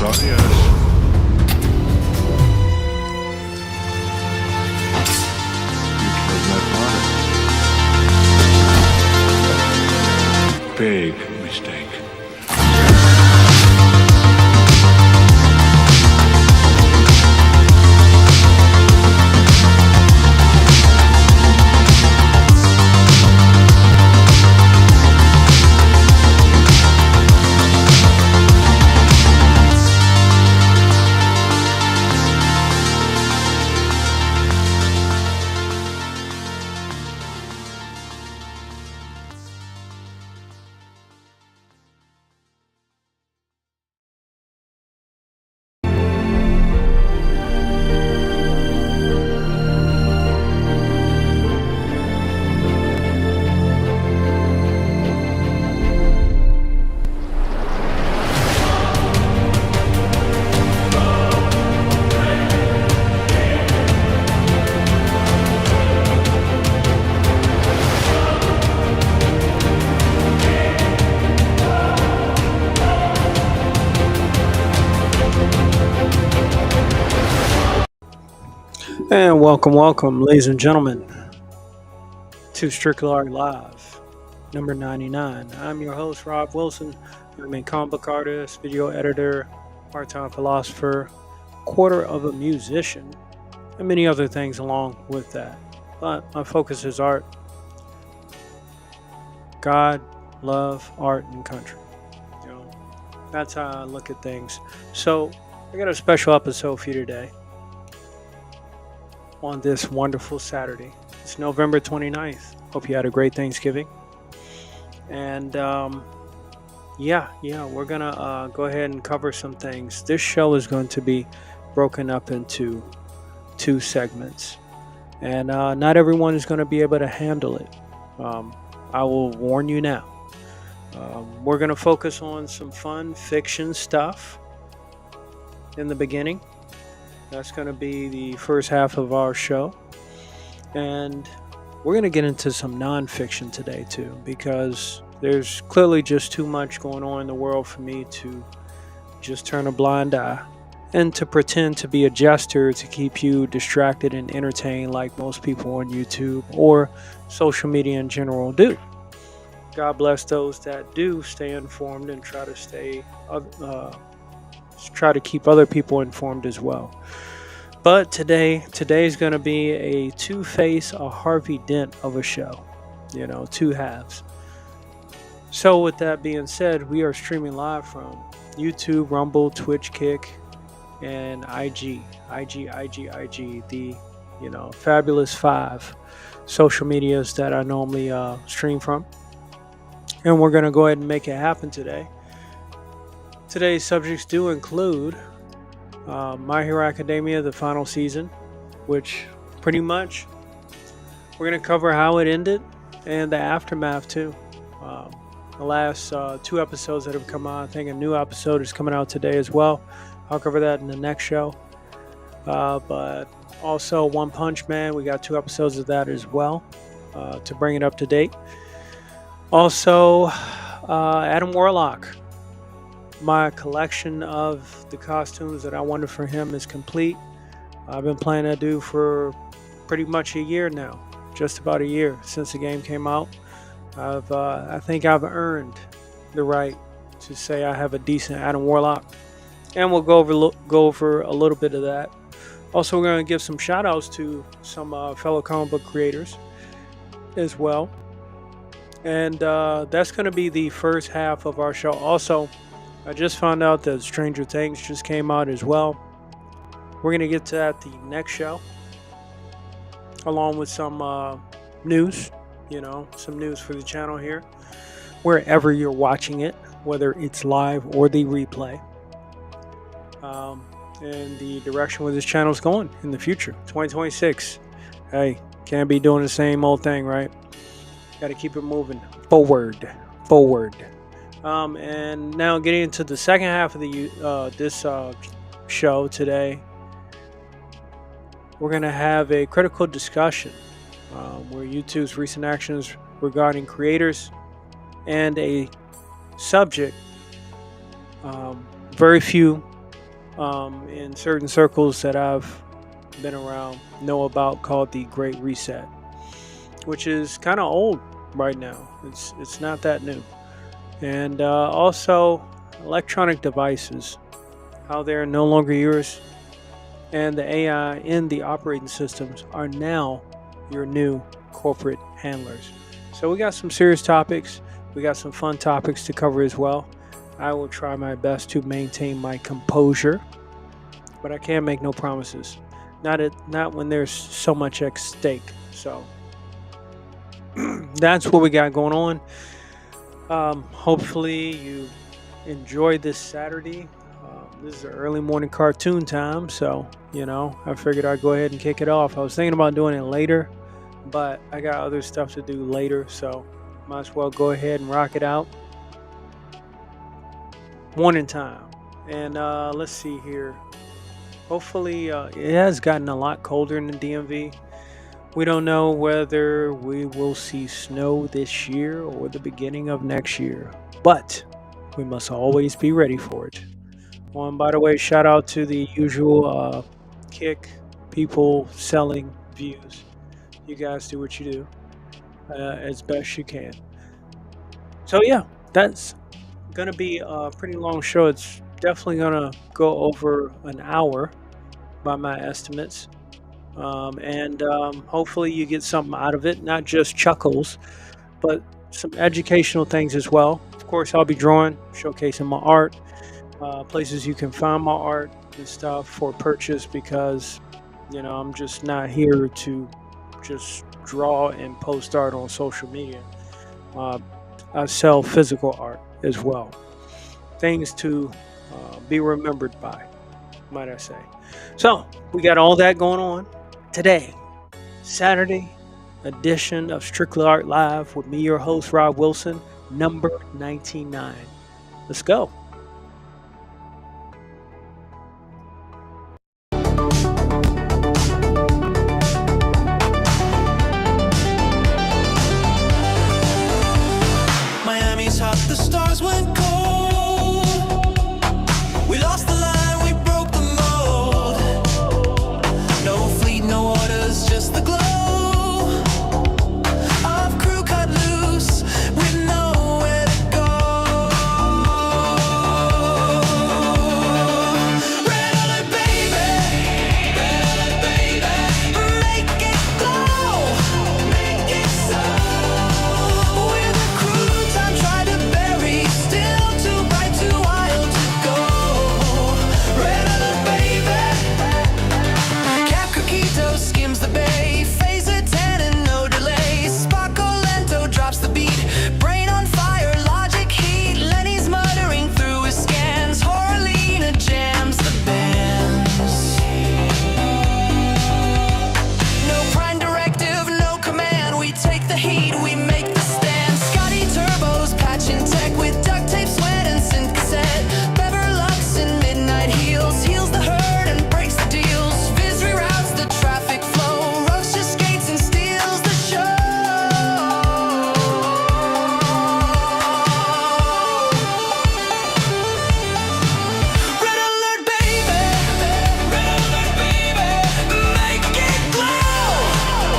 Try, yes. Big mistake. And welcome, ladies and gentlemen, to Strictly Art Live, number 99. I'm your host, Rob Wilson. I'm a comic book artist, video editor, part-time philosopher, quarter of a musician, and many other things along with that. But my focus is art, God, love, art, and country. That's how I look at things. So I got a special episode for you today. On this wonderful Saturday. It's November 29th. Hope you had a great Thanksgiving. And we're gonna go ahead and cover some things. This show is going to be broken up into two segments, and not everyone is going to be able to handle it. I will warn you now. We're going to focus on some fun fiction stuff in the beginning. That's going to be the first half of our show. And we're going to get into some nonfiction today, too, because there's clearly just too much going on in the world for me to just turn a blind eye and to pretend to be a jester to keep you distracted and entertained like most people on YouTube or social media in general do. God bless those that do stay informed and try to keep other people informed as well. But today's going to be a two-face, a Harvey Dent of a show. Two halves. So with that being said, we are streaming live from YouTube, Rumble, Twitch, Kick, and IG, the fabulous 5 social medias that I normally stream from. And we're going to go ahead and make it happen today. Today's subjects do include My Hero Academia, the final season, which pretty much we're going to cover how it ended and the aftermath too. The last 2 episodes that have come out, I think a new episode is coming out today as well. I'll cover that in the next show. But also One Punch Man, we got 2 episodes of that as well to bring it up to date. Also, Adam Warlock. My collection of the costumes that I wanted for him is complete. I've been playing that dude for pretty much a year now. Just about a year since the game came out. I think I've earned the right to say I have a decent Adam Warlock. And we'll go over a little bit of that. Also, we're going to give some shout outs to some fellow comic book creators as well. And that's going to be the first half of our show. Also, I just found out that Stranger Things just came out as well. We're going to get to that the next show. Along with some news. Some news for the channel here. Wherever you're watching it. Whether it's live or the replay. And the direction where this channel is going in the future. 2026. Hey, can't be doing the same old thing, right? Got to keep it moving forward. And now getting into the second half of this show today, we're going to have a critical discussion where YouTube's recent actions regarding creators and a subject very few in certain circles that I've been around know about, called the Great Reset, which is kind of old right now. It's not that new. And also electronic devices, how they're no longer yours, and the AI in the operating systems are now your new corporate handlers. So we got some serious topics. We got some fun topics to cover as well. I will try my best to maintain my composure, but I can't make no promises. Not when there's so much at stake. So that's what we got going on. Hopefully you enjoyed this Saturday. This is an early morning cartoon time, so I figured I'd go ahead and kick it off. I was thinking about doing it later, but I got other stuff to do later, so might as well go ahead and rock it out. Morning time, and let's see here. Hopefully, it has gotten a lot colder in the DMV. We don't know whether we will see snow this year or the beginning of next year, but we must always be ready for it. Oh, and by the way, shout out to the usual kick people selling views. You guys do what you do as best you can. So yeah, that's gonna be a pretty long show. It's definitely gonna go over an hour by my estimates. And hopefully you get something out of it, not just chuckles, but some educational things as well. Of course, I'll be drawing, showcasing my art, places you can find my art and stuff for purchase, because I'm just not here to just draw and post art on social media. I sell physical art as well, things to be remembered by, might I say. So we got all that going on today, Saturday edition of Strictly Art Live with me, your host, Rob Wilson, number 99. Let's go. Miami's hot, the stars went cold. We lost the line, we broke the mold. No fleet, no orders, just the glow of crew cut loose with nowhere to go. Red alert, baby, make it glow, make it so. We're the crew time tried to bury, still too bright, too wild to go. Red alert, baby. Cap Coquito skims the bay, phaser 10 and no delay. Sparko lento drops the beat, brain on fire, logic heat. Lenny's muttering through his scans, Horalina jams the bands. No prime directive, no command, we take the heat, we make the stand. Scotty turbos patching tech with duct tape, sweat and synth cassette. Bever Lux in midnight heels, heals the herd and breaks the deals. Viz reroutes the traffic flow, Roach just skates and steals the show. Red alert, baby, make it glow,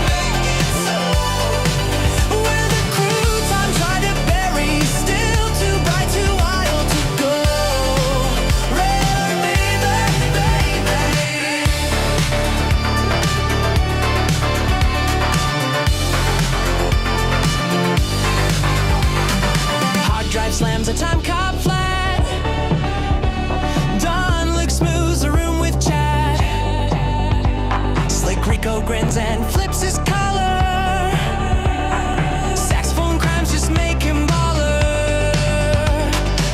make it so. We're the crew time tried to bury, still too bright, too wild to go. Red alert, baby. Hard drive slams a time cop flat. Don looks smooths a room with chat. Slick Rico grins and flips his collar. Saxophone crimes just make him baller.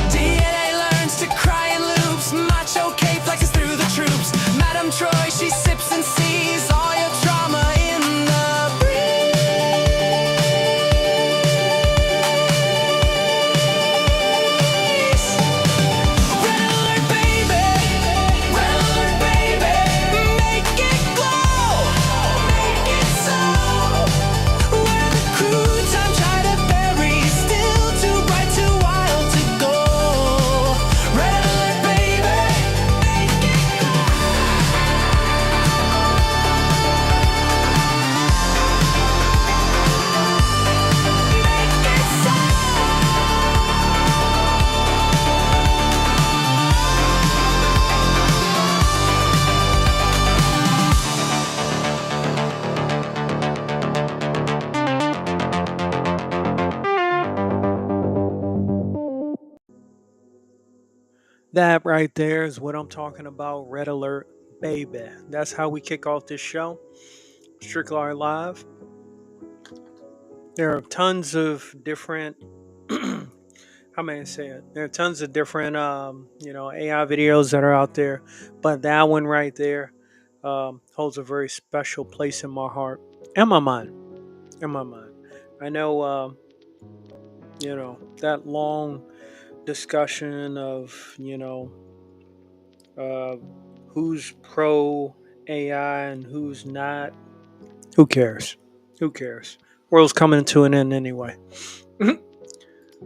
DNA learns to cry in loops. Macho K flexes through the troops. Madame Troy, she sips and sees all your trauma in the breeze. Red alert, baby, make it glow, make it so. We're the crew time tried to bury, still too bright, too wild to go. Red alert, baby, make it That right there is what I'm talking about. Red alert, baby. That's how we kick off this show. Strictly Art Live. There are tons of different. How may I say it? There are tons of different, AI videos that are out there, but that one right there holds a very special place in my heart and my mind. In my mind, I know. That long discussion of uh, who's pro AI and who's not. Who cares? Who cares? World's coming to an end anyway.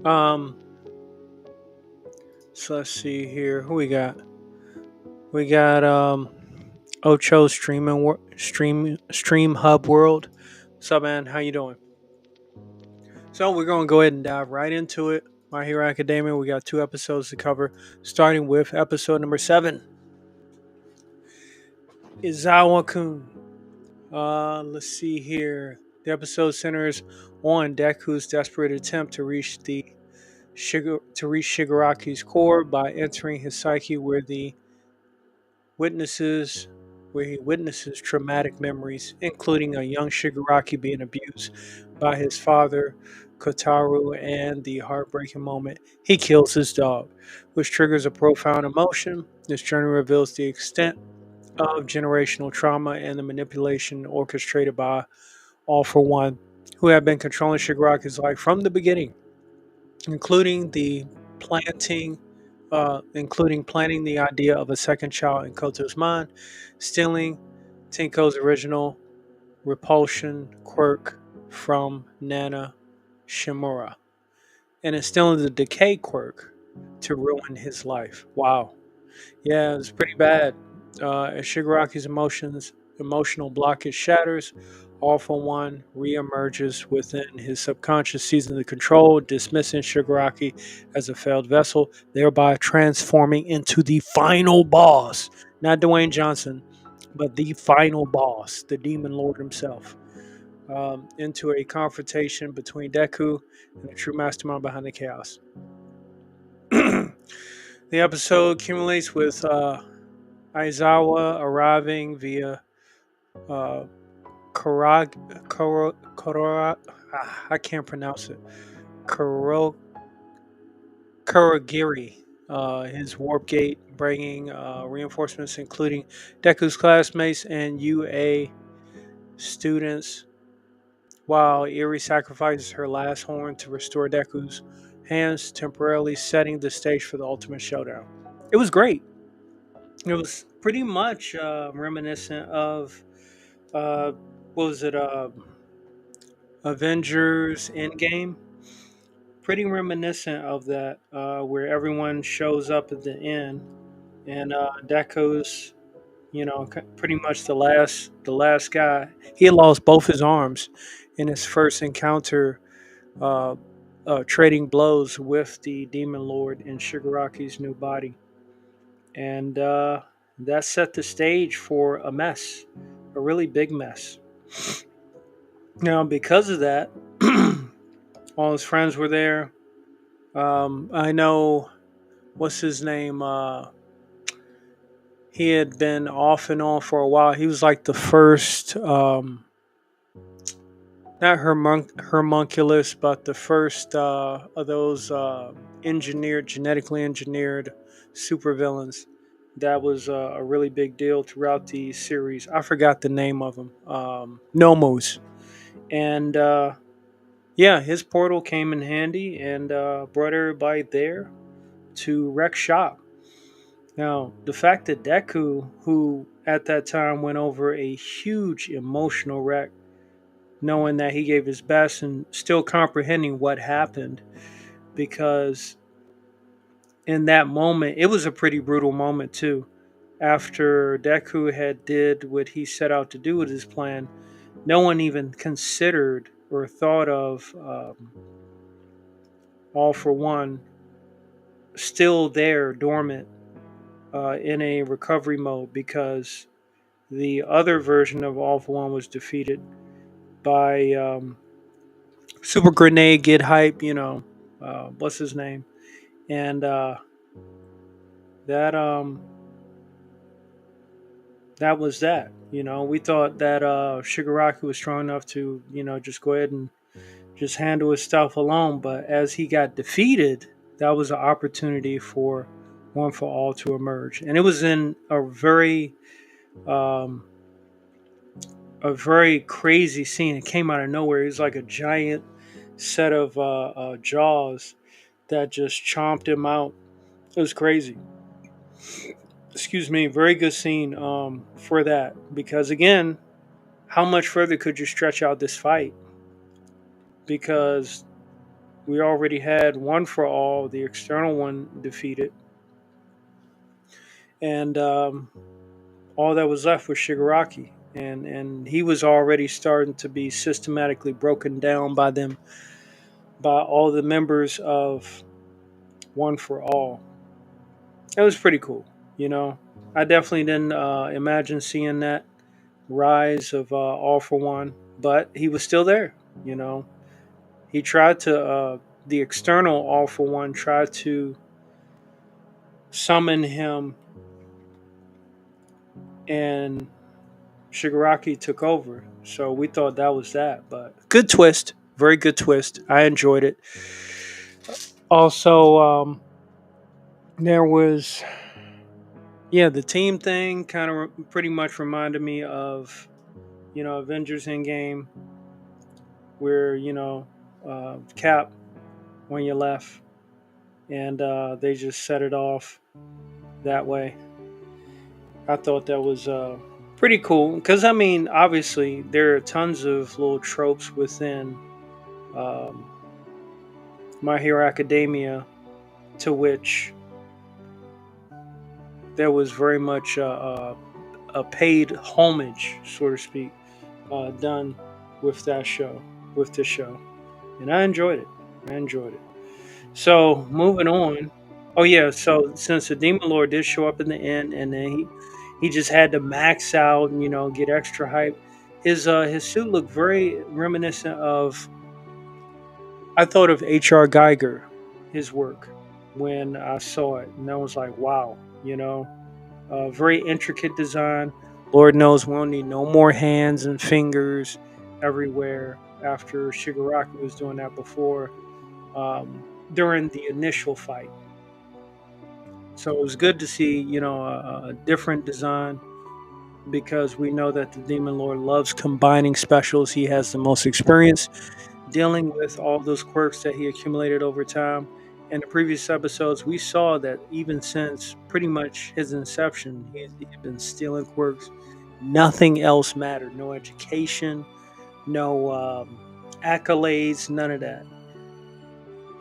um, so let's see here. Who we got? We got Ocho Stream Hub World. What's up, man? How you doing? So we're gonna go ahead and dive right into it. My Hero Academia. We got 2 episodes to cover, starting with episode number 7. Izawa-kun. Let's see here. The episode centers on Deku's desperate attempt to reach Shigaraki's core by entering his psyche, witnesses where he witnesses traumatic memories, including a young Shigaraki being abused by his father, Kotaru, and the heartbreaking moment he kills his dog, which triggers a profound emotion. This journey reveals the extent of generational trauma and the manipulation orchestrated by All for One, who have been controlling Shigaraki's life from the beginning, including the planting, including planting the idea of a second child in Koto's mind, stealing Tinko's original repulsion quirk from Nana Shimura, and instilling the decay quirk to ruin his life. Wow. Yeah, it's pretty bad. As Shigaraki's emotional blockage shatters, All for One reemerges within his subconscious, seizing the control, dismissing Shigaraki as a failed vessel, thereby transforming into the final boss. Not Dwayne Johnson, but the final boss, the Demon Lord himself. Into a confrontation between Deku and the true mastermind behind the chaos. The episode accumulates with Aizawa arriving via uh, I can't pronounce it. Kuro, Kurogiri, his warp gate, bringing reinforcements, including Deku's classmates and UA students, while Eri sacrifices her last horn to restore Deku's hands, temporarily setting the stage for the ultimate showdown. It was great. It was pretty much reminiscent of uh, what was it? Avengers Endgame. Pretty reminiscent of that, where everyone shows up at the end, and Deku's, pretty much the last guy. He had lost both his arms in his first encounter, uh, trading blows with the Demon Lord in Shigaraki's new body, and that set the stage for a mess, a really big mess. Now, because of that, all his friends were there. I know what's his name. He had been off and on for a while. He was like the first, not homunculus, but the first of those genetically engineered supervillains. That was a really big deal throughout the series. I forgot the name of them. Nomus. And yeah, his portal came in handy and brought everybody there to wreck shop. Now, the fact that Deku, who at that time went over a huge emotional wreck, knowing that he gave his best and still comprehending what happened, because in that moment, it was a pretty brutal moment too. After Deku had did what he set out to do with his plan, no one even considered or thought of All for One still there dormant in a recovery mode, because the other version of All for One was defeated by Super Grenade, Get Hype, what's his name? And that that was that. We thought that Shigaraki was strong enough to just go ahead and just handle his stuff alone. But as he got defeated, that was an opportunity for One for All to emerge, and it was in um, a very crazy scene. It came out of nowhere. It was like a giant set of jaws that just chomped him out. It was crazy. Excuse me. Very good scene for that, because again, how much further could you stretch out this fight? Because we already had One for All, the external one, defeated, and all that was left was Shigaraki, and he was already starting to be systematically broken down by them, by all the members of One for All. It was pretty cool, you know. I definitely didn't imagine seeing that rise of All for One, but he was still there, you know. He tried to, the external All for One tried to summon him, and Shigaraki took over. So we thought that was that, but good twist, very good twist. I enjoyed it. Also, there was, yeah, the team thing kind of pretty much reminded me of Avengers Endgame, where Cap when you left, and they just set it off that way. I thought that was pretty cool because I mean, obviously, there are tons of little tropes within um, My Hero Academia to which there was very much a paid homage, so to speak, done with that show, with this show, and I enjoyed it. I enjoyed it. So moving on. Oh yeah, so since the Demon Lord did show up in the end, and then he just had to max out and get extra hype. His suit looked very reminiscent of, I thought of H.R. Geiger, his work, when I saw it, and I was like, wow, very intricate design. Lord knows we'll need no more hands and fingers everywhere after Shigaraki was doing that before, during the initial fight. So it was good to see, a different design, because we know that the Demon Lord loves combining specials. He has the most experience dealing with all those quirks that he accumulated over time. In the previous episodes, we saw that even since pretty much his inception, he'd been stealing quirks. Nothing else mattered. No education, no accolades, none of that.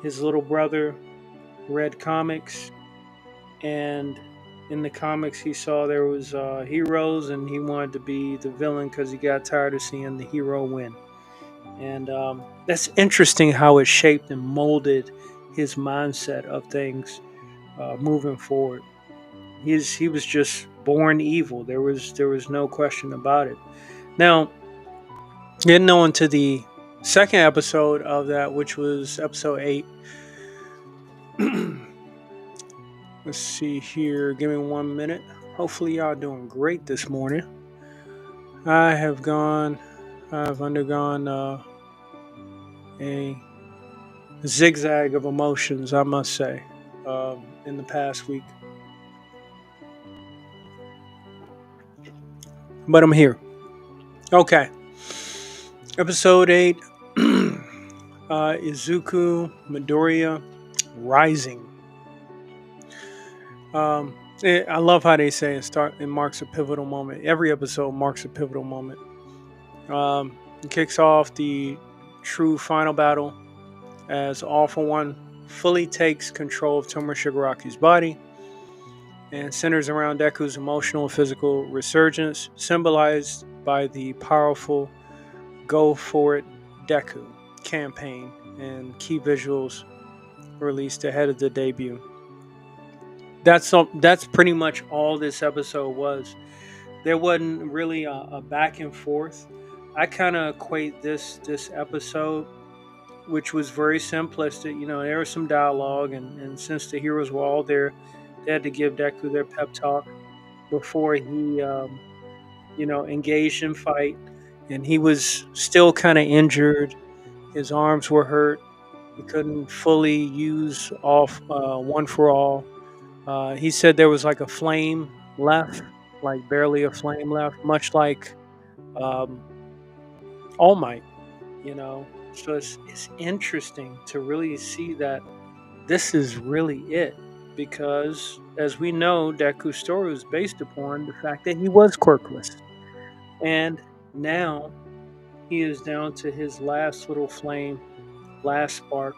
His little brother read comics, and in the comics, he saw there was heroes, and he wanted to be the villain because he got tired of seeing the hero win. And that's interesting how it shaped and molded his mindset of things moving forward. He was just born evil. There was no question about it. Now, getting on to the second episode of that, which was episode 8. Let's see here. Give me 1 minute. Hopefully, y'all doing great this morning. I've undergone a zigzag of emotions, I must say, in the past week. But I'm here. Okay. Episode 8, Izuku Midoriya Rising. I love how they say it marks a pivotal moment. Every episode marks a pivotal moment. It kicks off the true final battle as All for One fully takes control of Tomoe Shigaraki's body and centers around Deku's emotional and physical resurgence, symbolized by the powerful Go For It Deku campaign and key visuals released ahead of the debut. That's pretty much all this episode was. There wasn't really a back and forth. I kind of equate this episode, which was very simplistic. There was some dialogue, and since the heroes were all there, They had to give Deku their pep talk before he, engaged in fight. And he was still kind of injured. His arms were hurt. He couldn't fully use off one for all. He said there was like a flame left, like barely a flame left, much like um, All Might, you know. So it's interesting to really see that this is really it. Because, as we know, Deku's story was based upon the fact that he was quirkless. And now he is down to his last little flame, last spark.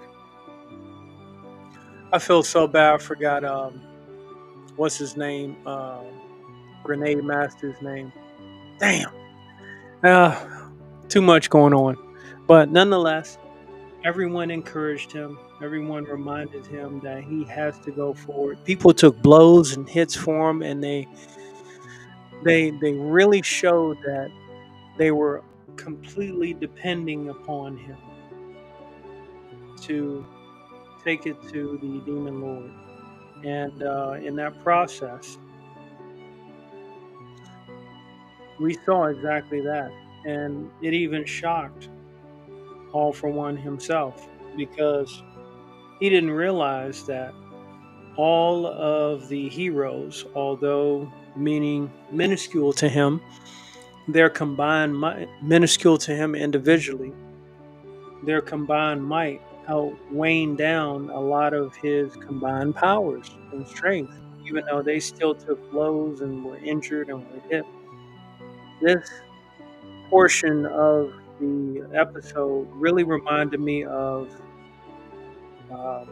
I feel so bad. I forgot what's his name, Grenade Master's name. Damn, too much going on. But nonetheless, everyone encouraged him. Everyone reminded him that he has to go forward. People took blows and hits for him, and they really showed that they were completely depending upon him to take it to the Demon Lord. And in that process, we saw exactly that. And it even shocked All for One himself because he didn't realize that all of the heroes, although meaning minuscule to him, their combined might, minuscule to him individually, their combined might outweighed down a lot of his combined powers and strength, even though they still took blows and were injured and were hit. This portion of the episode really reminded me of um,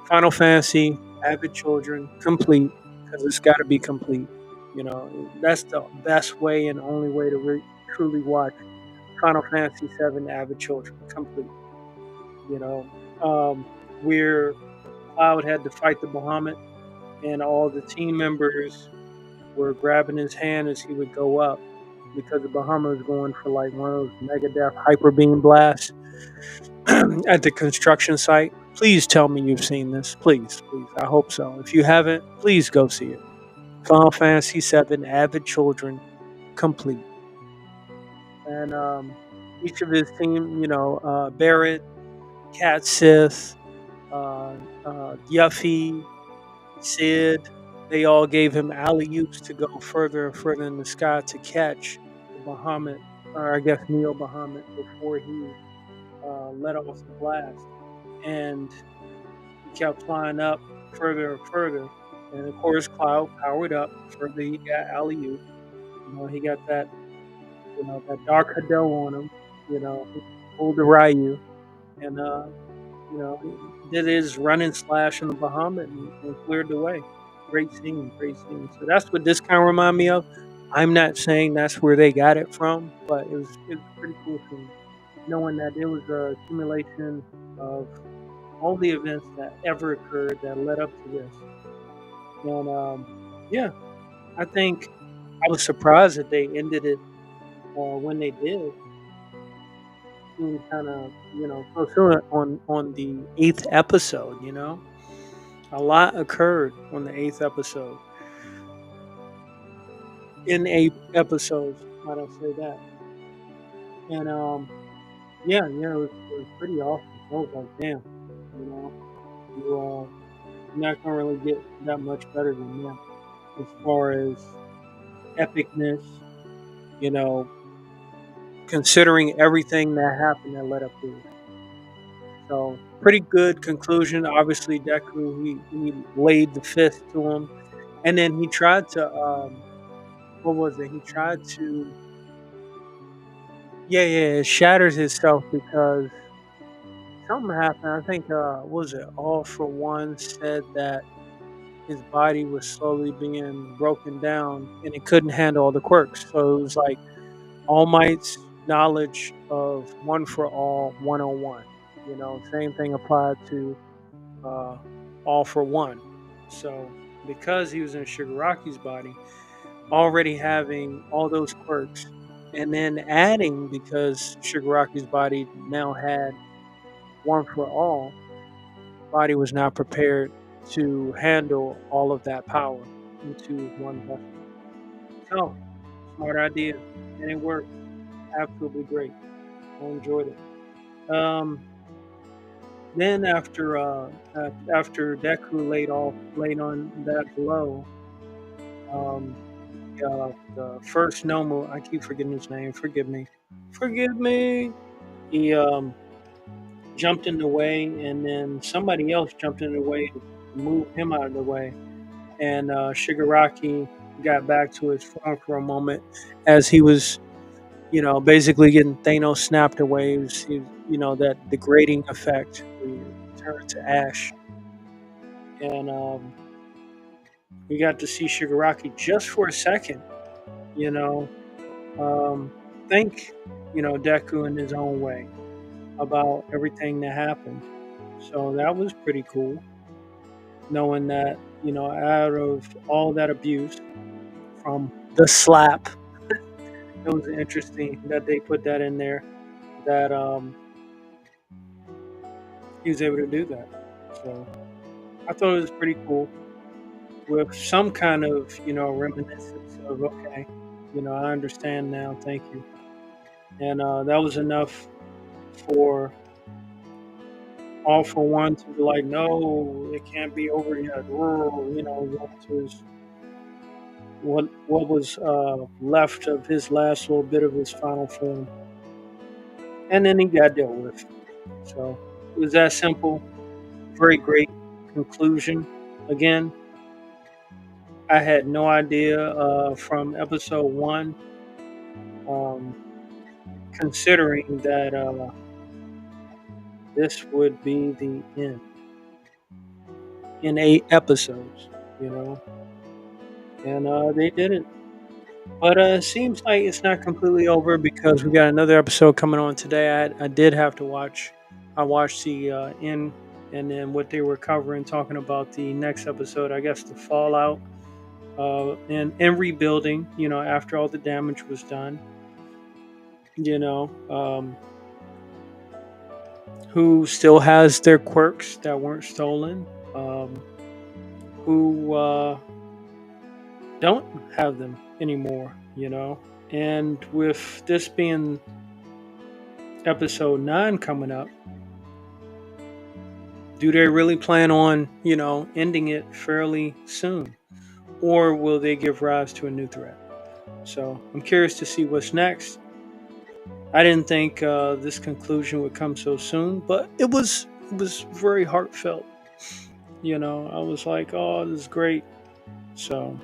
Final Fantasy Avid Children complete because it's got to be complete. You know, that's the best way and only way to truly watch Final Fantasy VII Avid Children complete. You know, where Cloud had to fight the Bahamut, and all the team members were grabbing his hand as he would go up because the Bahamut was going for like one of those Megadeth hyper beam blasts at the construction site. Please tell me you've seen this. Please, please. I hope so. If you haven't, please go see it. Final Fantasy VII Avid Children complete. And each of his team, Barrett, Cat Sith, Yuffie, Sid, they all gave him alley oops to go further and further in the sky to catch the Bahamut, or I guess Neo Bahamut, before he let off the blast. And he kept flying up further and further. And of course, Cloud powered up further. He got alley oop. He got that, that dark Hado on him. He pulled the Ryu. And did his running slash in the Bahamut and cleared the way. Great scene, great scene. So that's what this kind of remind me of. I'm not saying that's where they got it from, but it was a pretty cool scene, knowing that it was a accumulation of all the events that ever occurred that led up to this. And yeah, I think I was surprised that they ended it when they did. Kind of, so soon on the eighth episode. A lot occurred on the eighth episode. In 8 episodes, might I say that? And yeah, it was pretty awesome. I was like, damn, you know, you're not gonna really get that much better than that as far as epicness. You know, considering everything that happened that led up to it. So pretty good conclusion. Obviously, Deku he laid the fist to him, and then he tried to what was it? He tried to it shattered himself because something happened. I think what was it? All for One said that his body was slowly being broken down and it couldn't handle all the quirks. So it was like All Might's knowledge of One for All 101. Same thing applied to uh, All for One. So because he was in Shigaraki's body, already having all those quirks, and then adding because Shigaraki's body now had One for All, body was not prepared to handle all of that power into one vessel. So, smart idea, and it worked. Absolutely great. I enjoyed it. Then after Deku laid on that blow, um, the first Nomu, I keep forgetting his name. Forgive me. He jumped in the way, and then somebody else jumped in the way to move him out of the way. And Shigaraki got back to his form for a moment as he was, basically getting Thanos snapped away. That degrading effect where you turn to ash. And we got to see Shigaraki just for a second, you know, um, think, Deku in his own way about everything that happened. So that was pretty cool, knowing that, out of all that abuse from the slap, it was interesting that they put that in there, that he was able to do that. So I thought it was pretty cool with some kind of, reminiscence of, okay, I understand now, thank you. And that was enough for All For One to be like, no, it can't be over yet. What was what was left of his last little bit of his final form, and then he got dealt with. So it was that simple. Very great conclusion. Again, I had no idea from episode one, um, considering that this would be the end in 8 episodes. You know, and they did it. But it seems like it's not completely over because we got another episode coming on today. I did have to watch. I watched the end, and then what they were covering, talking about the next episode. I guess the fallout and rebuilding. After all the damage was done. Who still has their quirks that weren't stolen? Who don't have them anymore? And with this being episode 9 coming up, do they really plan on, ending it fairly soon? Or will they give rise to a new threat? So I'm curious to see what's next. I didn't think this conclusion would come so soon, but it was very heartfelt. I was like, oh, this is great. So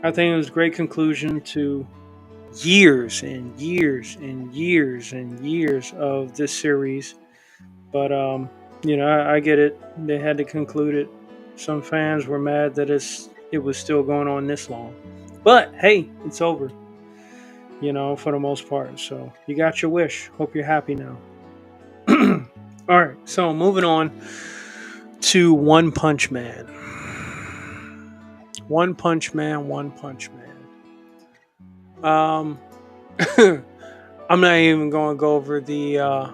I think it was a great conclusion to years and years and years and years of this series. But I get it. They had to conclude it. Some fans were mad that it was still going on this long. But hey, it's over. For the most part. So you got your wish. Hope you're happy now. All right. So moving on to One Punch Man. One Punch Man. One Punch Man. I'm not even going to go over the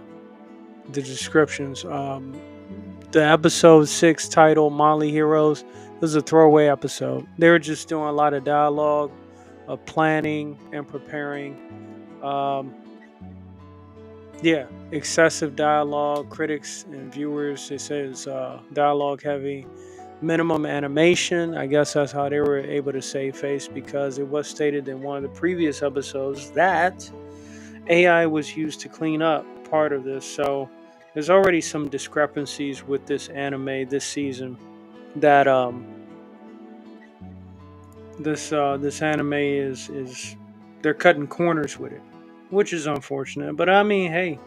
descriptions. The episode 6 title, Molly Heroes, was a throwaway episode. They were just doing a lot of dialogue, of planning and preparing. Excessive dialogue. Critics and viewers, they say it's dialogue heavy. Minimum animation. I guess that's how they were able to save face, because it was stated in one of the previous episodes that AI was used to clean up part of this. So there's already some discrepancies with this anime this season, that this anime is they're cutting corners with it, which is unfortunate. But I mean, hey,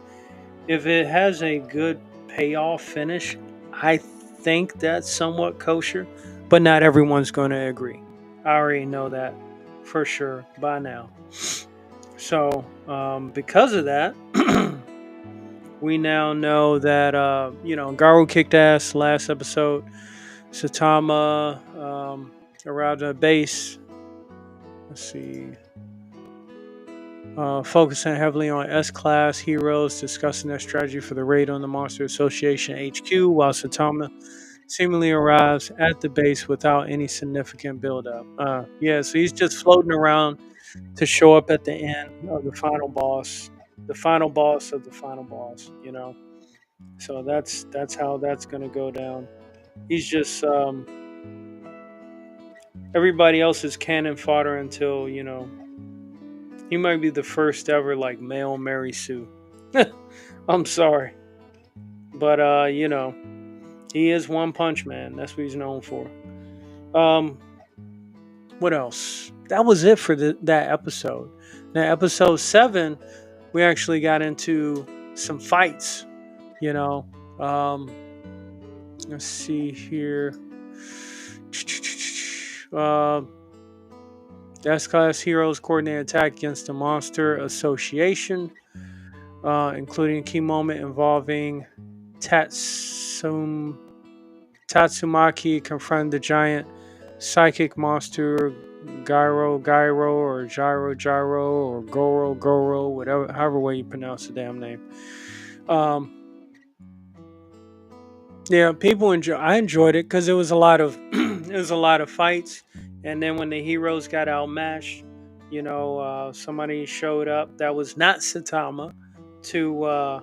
if it has a good payoff finish, I think that's somewhat kosher. But not everyone's going to agree. I already know that for sure by now. So because of that, we now know that Garu kicked ass last episode. Satama arrived at base. Let's see. Focusing heavily on S-Class heroes, discussing their strategy for the raid on the Monster Association HQ, while Satama seemingly arrives at the base without any significant buildup. Yeah, so he's just floating around to show up at the end of the final boss of the final boss. So that's how that's gonna go down. He's just everybody else is cannon fodder until he might be the first ever like male Mary Sue. I'm sorry, but he is One Punch Man. That's what he's known for. Um, what else? That was it for that episode. Now, episode 7, we actually got into some fights. You know, um, let's see here. Uh, the S-Class heroes coordinate attack against the Monster Association, including a key moment involving Tatsum Tatsumaki confronted the giant psychic monster Gyro or Gyro or Goro, whatever, however way you pronounce the damn name. Um, yeah, people enjoy. I enjoyed it because it was a lot of it was a lot of fights, and then when the heroes got outmatched, somebody showed up that was not Satama to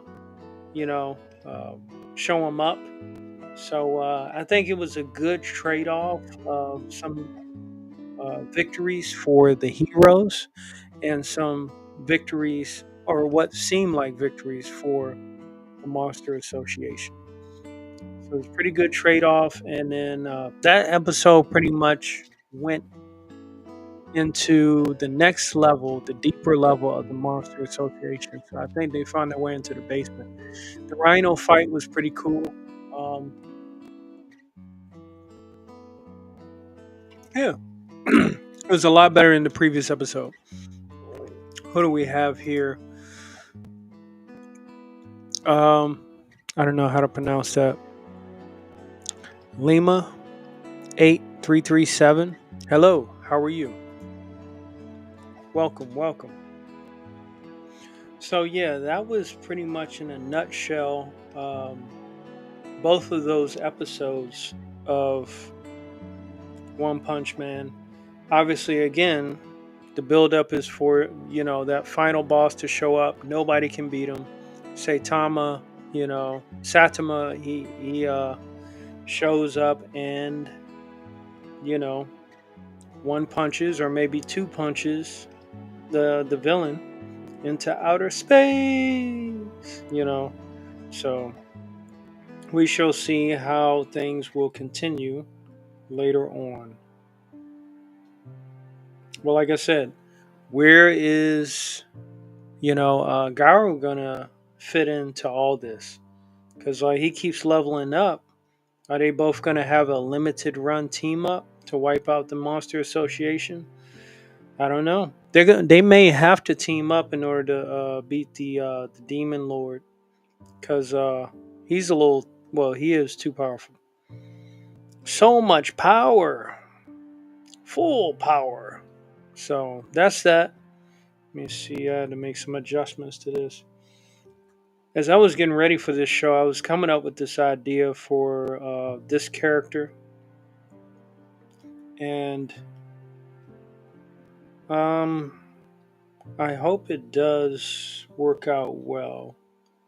you know uh, show him up. So I think it was a good trade off of some victories for the heroes and some victories, or what seemed like victories, for the Monster Association. So it was a pretty good trade off. And then that episode pretty much went into the next level, the deeper level of the Monster Association. So I think they found their way into the basement. The Rhino fight was pretty cool. Um, yeah, it was a lot better in the previous episode. Who do we have here? Um, I don't know how to pronounce that. Lima 8337. Hello, how are you? Welcome, welcome. So yeah, that was pretty much in a nutshell. Both of those episodes of One Punch Man. Obviously, again, the build-up is for that final boss to show up. Nobody can beat him. Saitama, Satama, he shows up and you know one punches or maybe two punches the villain into outer space. So we shall see how things will continue later on. Well, like I said, where is Garo gonna fit into all this? Because like he keeps leveling up. Are they both gonna have a limited run team up to wipe out the Monster Association? I don't know. They may have to team up in order to beat the Demon Lord, because he's a little, well, he is too powerful. So much power, full power. So that's that. Let me see. I had to make some adjustments to this. As I was getting ready for this show, I was coming up with this idea for this character, and um, I hope it does work out well.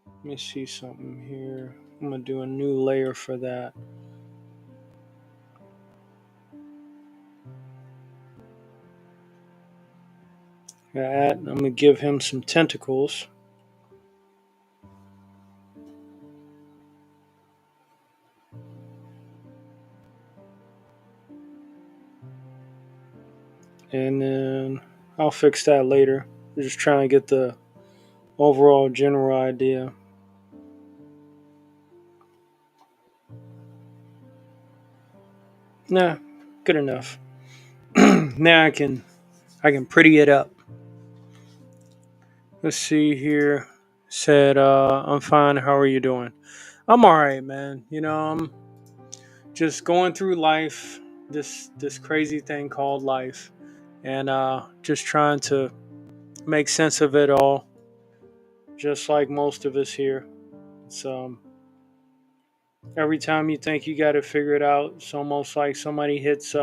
Let me see something here. I'm gonna do a new layer for that. I'm gonna give him some tentacles. And then I'll fix that later. I'm just trying to get the overall general idea. Nah, good enough. Now I can pretty it up. Let's see here. Said I'm fine. How are you doing? I'm all right, man. I'm just going through life, this crazy thing called life, and just trying to make sense of it all, just like most of us here. It's Every time you think you got to figure it out, it's almost like somebody hits,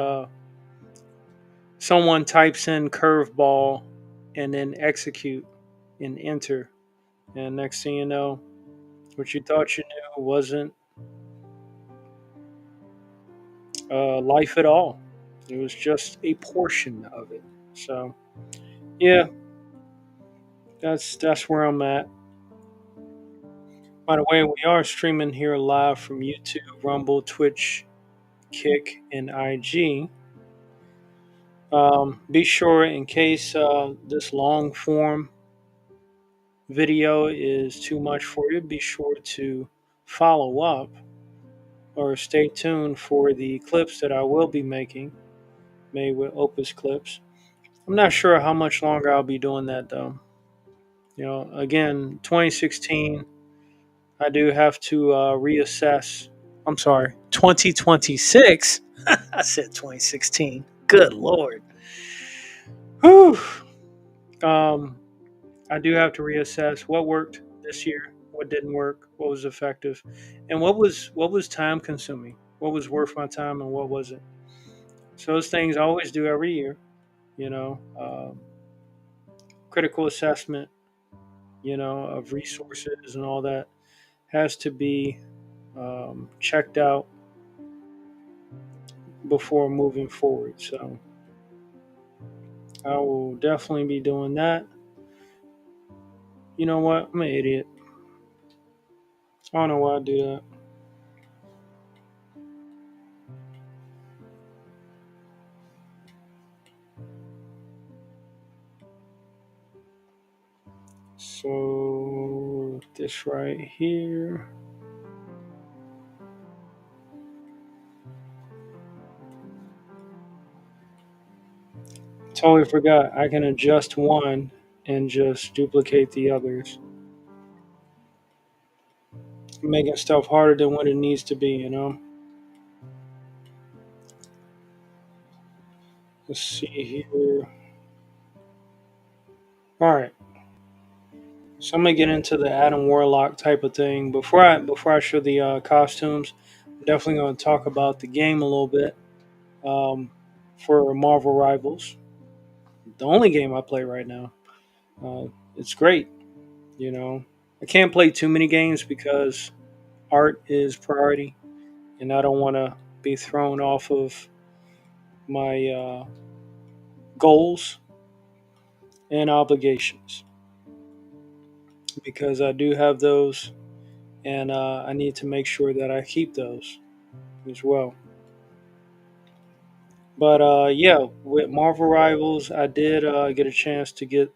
someone types in curveball and then execute and enter. And next thing you know, what you thought you knew wasn't life at all. It was just a portion of it. So, yeah, that's where I'm at. By the way, we are streaming here live from YouTube, Rumble, Twitch, Kick, and IG. Be sure, in case this long form video is too much for you, be sure to follow up or stay tuned for the clips that I will be making, made with Opus Clips. I'm not sure how much longer I'll be doing that though. Again, 2016, I do have to reassess. I'm sorry, 2026. I said 2016. Good Lord. Whew. Um, I do have to reassess what worked this year, what didn't work, what was effective, and what was time consuming, what was worth my time, and what wasn't. So those things I always do every year. You know, critical assessment. Of resources and all that has to be checked out before moving forward. So I will definitely be doing that. You know what? I'm an idiot. I don't know why I do that. So this right here. Totally forgot. I can adjust one and just duplicate the others. Making stuff harder than what it needs to be. Let's see here. All right. So I'm gonna get into the Adam Warlock type of thing. Before I show the costumes, I'm definitely gonna talk about the game a little bit. Um, for Marvel Rivals, the only game I play right now. Uh, it's great. You know, I can't play too many games because art is priority, and I don't want to be thrown off of my goals and obligations because I do have those, and I need to make sure that I keep those as well. But yeah, with Marvel Rivals, I did get a chance to get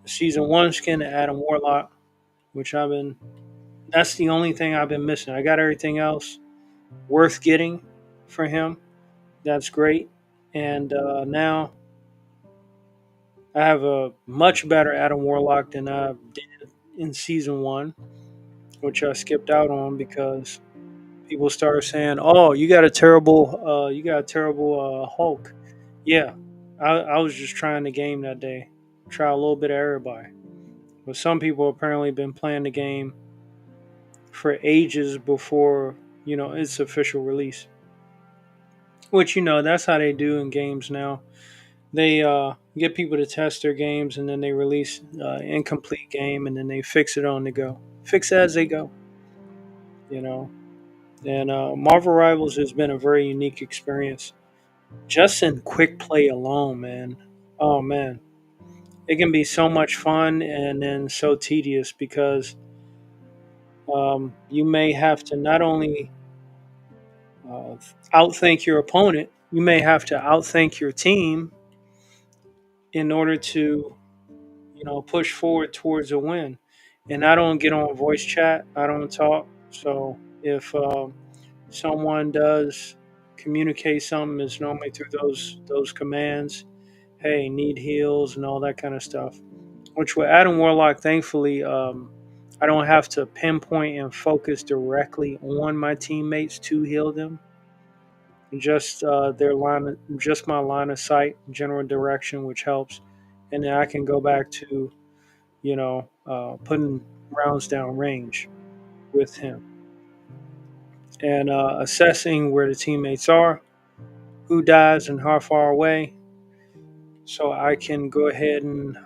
the season one skin of Adam Warlock, which I've been. That's the only thing I've been missing. I got everything else worth getting for him. That's great, and now I have a much better Adam Warlock than I did in season one, which I skipped out on because people started saying, "Oh, you got a terrible Hulk." Yeah, I was just trying the game that day, try a little bit of everybody. But some people apparently been playing the game for ages before its official release. Which that's how they do in games now. They get people to test their games and then they release incomplete game and then they fix it on the go, fix it as they go. You know, and Marvel Rivals has been a very unique experience just in quick play alone, man. Oh man, it can be so much fun and then so tedious because you may have to not only uh, outthink your opponent, you may have to outthink your team in order to push forward towards a win. And I don't get on voice chat. I don't talk. So if someone does communicate something, it's normally through those commands. Hey, need heals and all that kind of stuff. Which with Adam Warlock, thankfully, I don't have to pinpoint and focus directly on my teammates to heal them. Just just my line of sight, general direction, which helps, and then I can go back to putting rounds down range with him. and assessing where the teammates are, who dies, and how far away, so I can go ahead and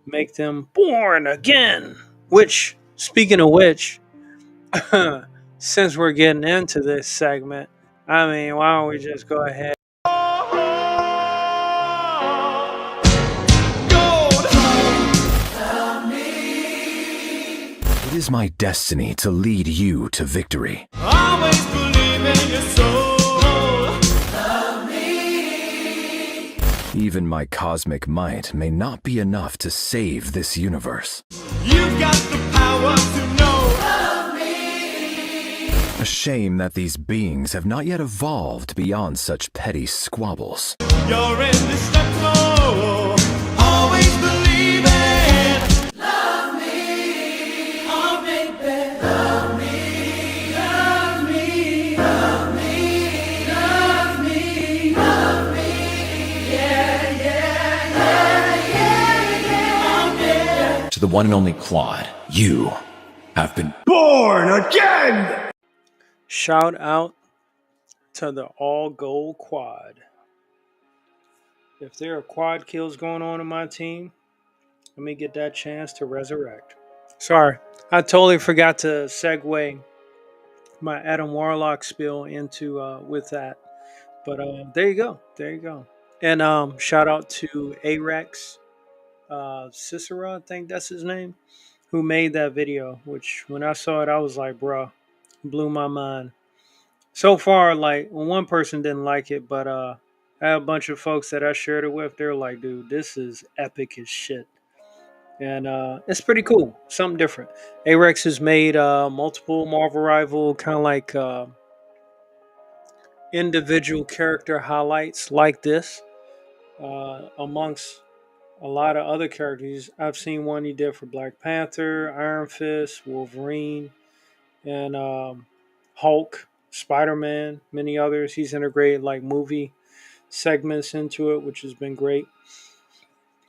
make them born again. Which, speaking of which, since we're getting into this segment, I mean, why don't we just go ahead? It is my destiny to lead you to victory. Always believe in your soul. Even my cosmic might may not be enough to save this universe. You've got the power to know. A shame that these beings have not yet evolved beyond such petty squabbles. You're indestructible. Always believe it. Love me. Oh, baby. Love me. Love me. Love me. Love me. Love me. Yeah, yeah, yeah, yeah, yeah. Oh, baby. To the one and only Claude, you have been Born again. Shout out to the all gold quad. If there are quad kills going on in my team, let me get that chance to resurrect. Sorry, I totally forgot to segue my Adam Warlock spiel into with that. But there you go, there you go. And shout out to Arex Cicera, I think that's his name, who made that video. Which when I saw it, I was like, bruh, blew my mind. So far, like one person didn't like it, but I have a bunch of folks that I shared it with. They're like, dude, this is epic as shit. And it's pretty cool, something different. Arex has made multiple Marvel Rival kind of like individual character highlights like this amongst a lot of other characters. I've seen one he did for Black Panther, Iron Fist, Wolverine, and Hulk, Spider Man, many others. He's integrated like movie segments into it, which has been great.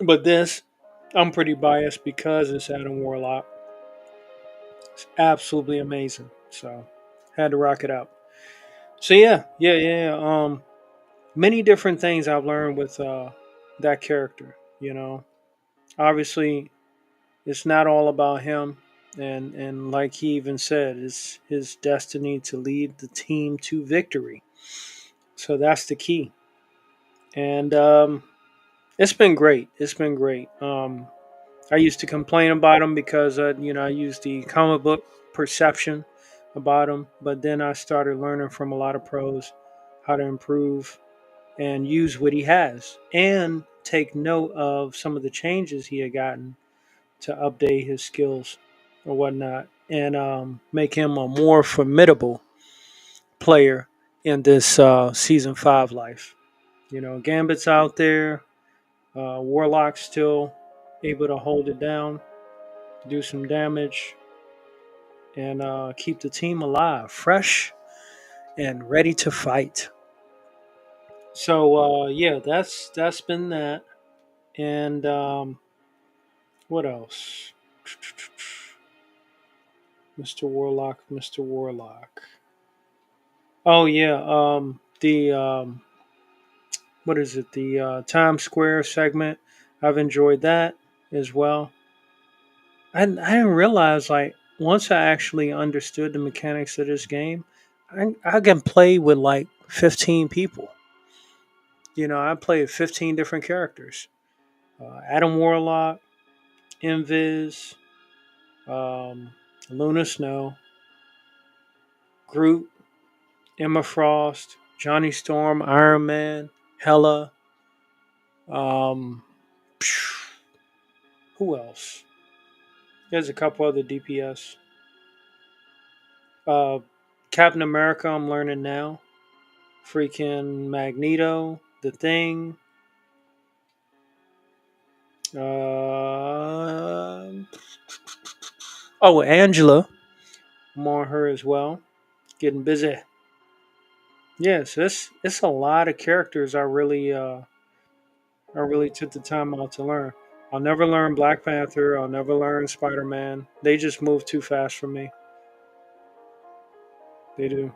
But this, I'm pretty biased because it's Adam Warlock. It's absolutely amazing. So had to rock it out. So yeah. Many different things I've learned with that character. You know, obviously it's not all about him, and like he even said, it's his destiny to lead the team to victory. So that's the key, and it's been great. It's been great. I used to complain about him because I used the comic book perception about him, but then I started learning from a lot of pros how to improve and use what he has and take note of some of the changes he had gotten to update his skills or whatnot and make him a more formidable player in this season 5 life. Gambit's out there, Warlock's still able to hold it down, do some damage, and keep the team alive, fresh and ready to fight. So yeah, that's been that. And what else? Mr. Warlock, Mr. Warlock. Oh yeah, the what is it? The Times Square segment. I've enjoyed that as well. I didn't realize like once I actually understood the mechanics of this game, I can play with like 15 people. I played 15 different characters. Adam Warlock, Invis, um, Luna Snow, Groot, Emma Frost, Johnny Storm, Iron Man, Hela. Um, who else? There's a couple other DPS. Uh, Captain America, I'm learning now. Freaking Magneto, The Thing. Oh, Angela. I'm on her as well. Getting busy. Yes, it's a lot of characters I really took the time out to learn. I'll never learn Black Panther. I'll never learn Spider Man. They just move too fast for me. They do.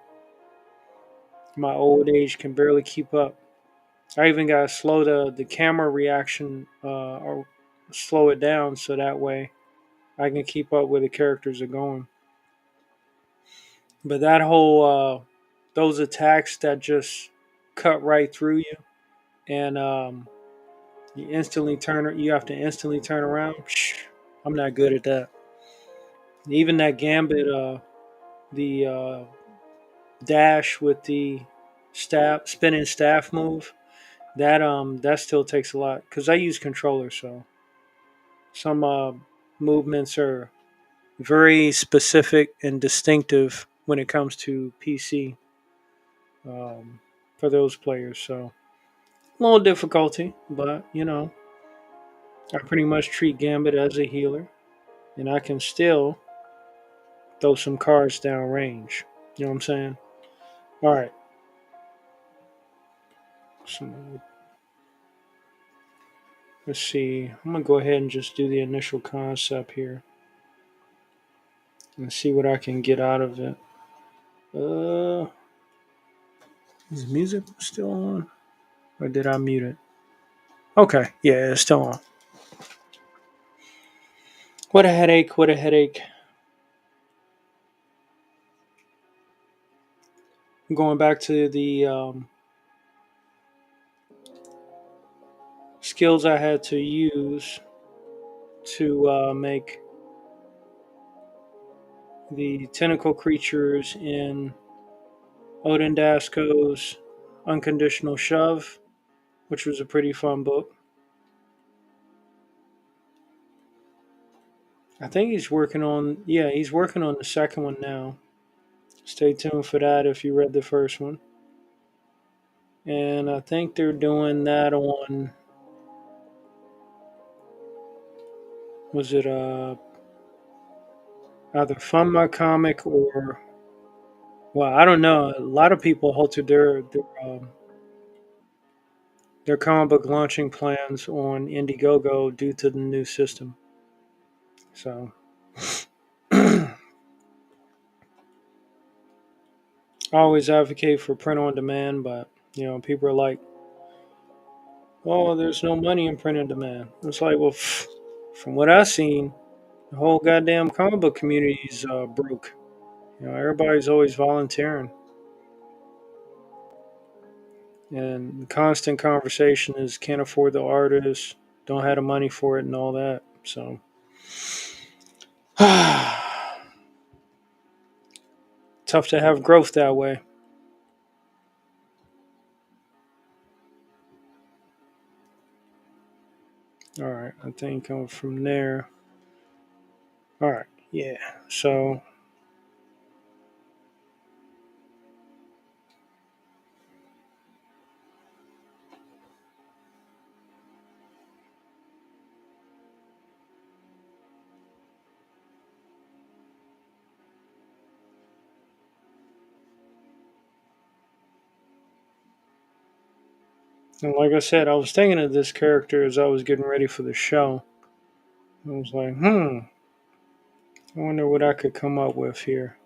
My old age can barely keep up. I even got to slow the camera reaction or slow it down so that way I can keep up where the characters are going. But that whole those attacks that just cut right through you and you have to instantly turn around. Psh, I'm not good at that. Even that gambit, the dash with the staff spinning staff move, that still takes a lot because I use controller, so some movements are very specific and distinctive when it comes to PC um, for those players. So a little difficulty, but I pretty much treat Gambit as a healer, and I can still throw some cards down range. You know what I'm saying? All right. So let's see. I'm gonna go ahead and just do the initial concept here and see what I can get out of it. Uh, is music still on, or did I mute it? Okay, yeah, it's still on. What a headache! What a headache! Going back to the skills I had to use to make the tentacle creatures in Odin Dasko's Unconditional Shove, which was a pretty fun book. I think he's working on the second one now. Stay tuned for that if you read the first one. And I think they're doing that on, was it either Fun My Comic or, well, I don't know. A lot of people halted their comic book launching plans on Indiegogo due to the new system. So I always advocate for print on demand, but people are like, "Oh, there's no money in print on demand." It's like, well, from what I've seen, the whole goddamn comic book community is broke. Everybody's always volunteering, and the constant conversation is can't afford the artist, don't have the money for it, and all that. So, tough to have growth that way. All right, I think from there. All right, yeah. So, and like I said, I was thinking of this character as I was getting ready for the show. I was like, I wonder what I could come up with here.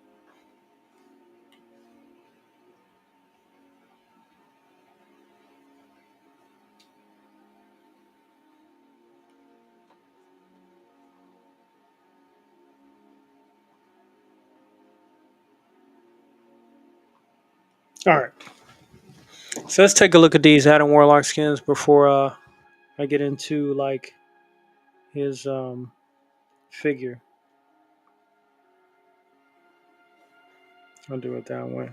All right, so let's take a look at these Adam Warlock skins before I get into like his figure. I'll do it that way.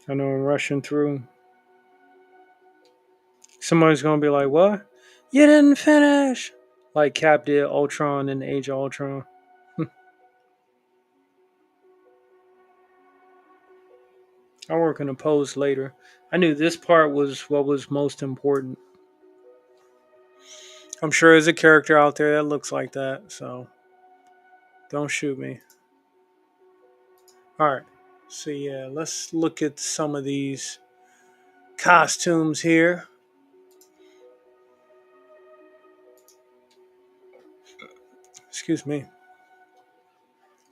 I know I'm rushing through. Somebody's gonna be like, "What? You didn't finish?" Like Cap did Ultron in Age of Ultron. I'll work on a pose later. I knew this part was what was most important. I'm sure there's a character out there that looks like that, so don't shoot me. Alright, so yeah, let's look at some of these costumes here. Excuse me.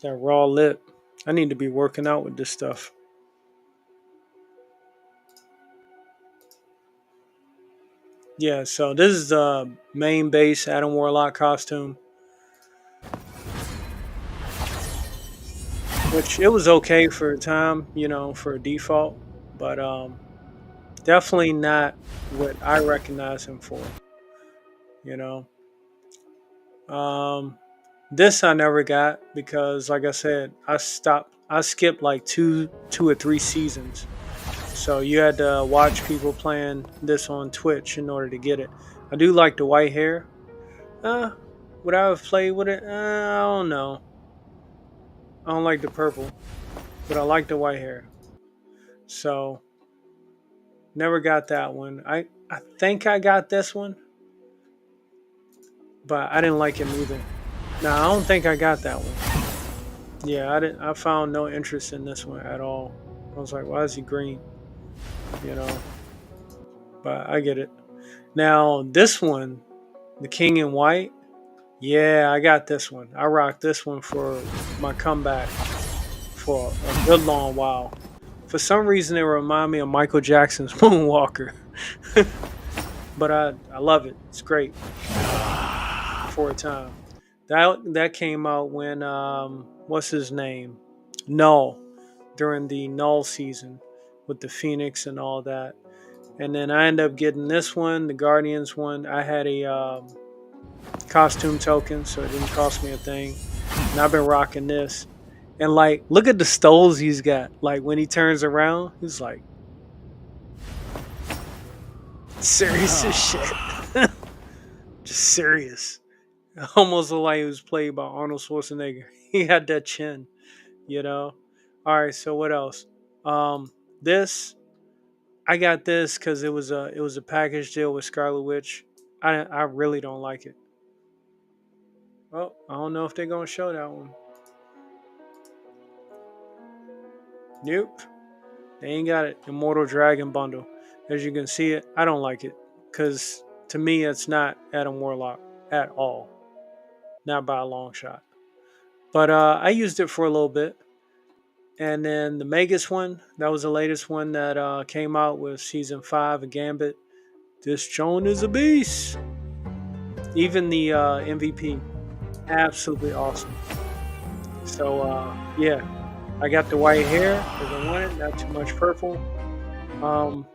That raw lip. I need to be working out with this stuff. Yeah, so this is the main base Adam Warlock costume, which it was okay for a time, for a default, but definitely not what I recognize him for, you know. Um, this I never got because, like I said, I skipped like two or three seasons. So you had to watch people playing this on Twitch in order to get it. I do like the white hair. Uh, would I have played with it? I don't know. I don't like the purple, but I like the white hair. So never got that one. I think I got this one, but I didn't like it either. No, I don't think I got that one. Yeah, I didn't. I found no interest in this one at all. I was like, why is he green? You know, but I get it. Now this one, the King in White. Yeah, I got this one. I rocked this one for my comeback for a good long while. For some reason, it reminded me of Michael Jackson's Moonwalker. But I love it. It's great for a time. That came out when what's his name? Null, during the Null season with the Phoenix and all that. And then I ended up getting this one, the Guardians one. I had a costume token, so it didn't cost me a thing. And I've been rocking this. And like, look at the stoles he's got. Like when he turns around, he's like serious as shit. Just serious. Almost looked like he was played by Arnold Schwarzenegger. He had that chin, you know. All right, so what else? This I got this because it was a package deal with Scarlet Witch. I really don't like it. Well, I don't know if they're gonna show that one. Nope, they ain't got it. Immortal Dragon bundle. As you can see it, I don't like it because to me it's not Adam Warlock at all, not by a long shot. But I used it for a little bit, and then the Magus one, that was the latest one that came out with season 5 of Gambit. This Joan is a beast. Even the MVP, absolutely awesome. So yeah, I got the white hair as I wanted, not too much purple. Um,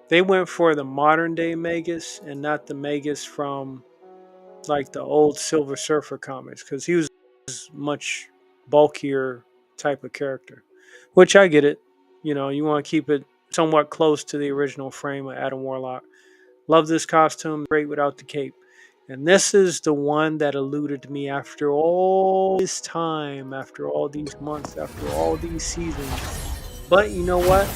they went for the modern day Magus and not the Magus from like the old Silver Surfer comics because he was much bulkier type of character, which I get it. You want to keep it somewhat close to the original frame of Adam Warlock. Love this costume, great without the cape. And this is the one that eluded me after all this time, after all these months, after all these seasons. But you know what?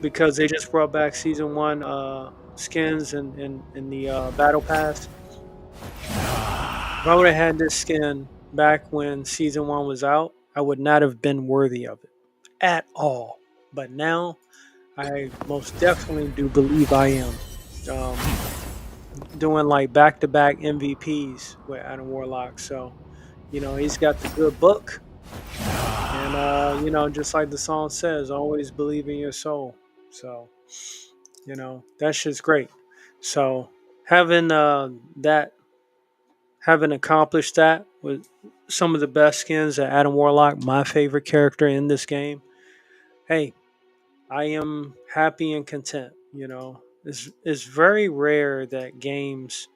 Because they just brought back season 1 skins in the battle pass. If I would have had this skin back when season 1 was out, I would not have been worthy of it at all. But now, I most definitely do believe I am. Doing like back-to-back MVPs with Adam Warlock. So, he's got the good book. And, just like the song says, always believe in your soul. So, that shit's great. So, having having accomplished that with some of the best skins of Adam Warlock, my favorite character in this game, hey, I am happy and content. It's very rare that games,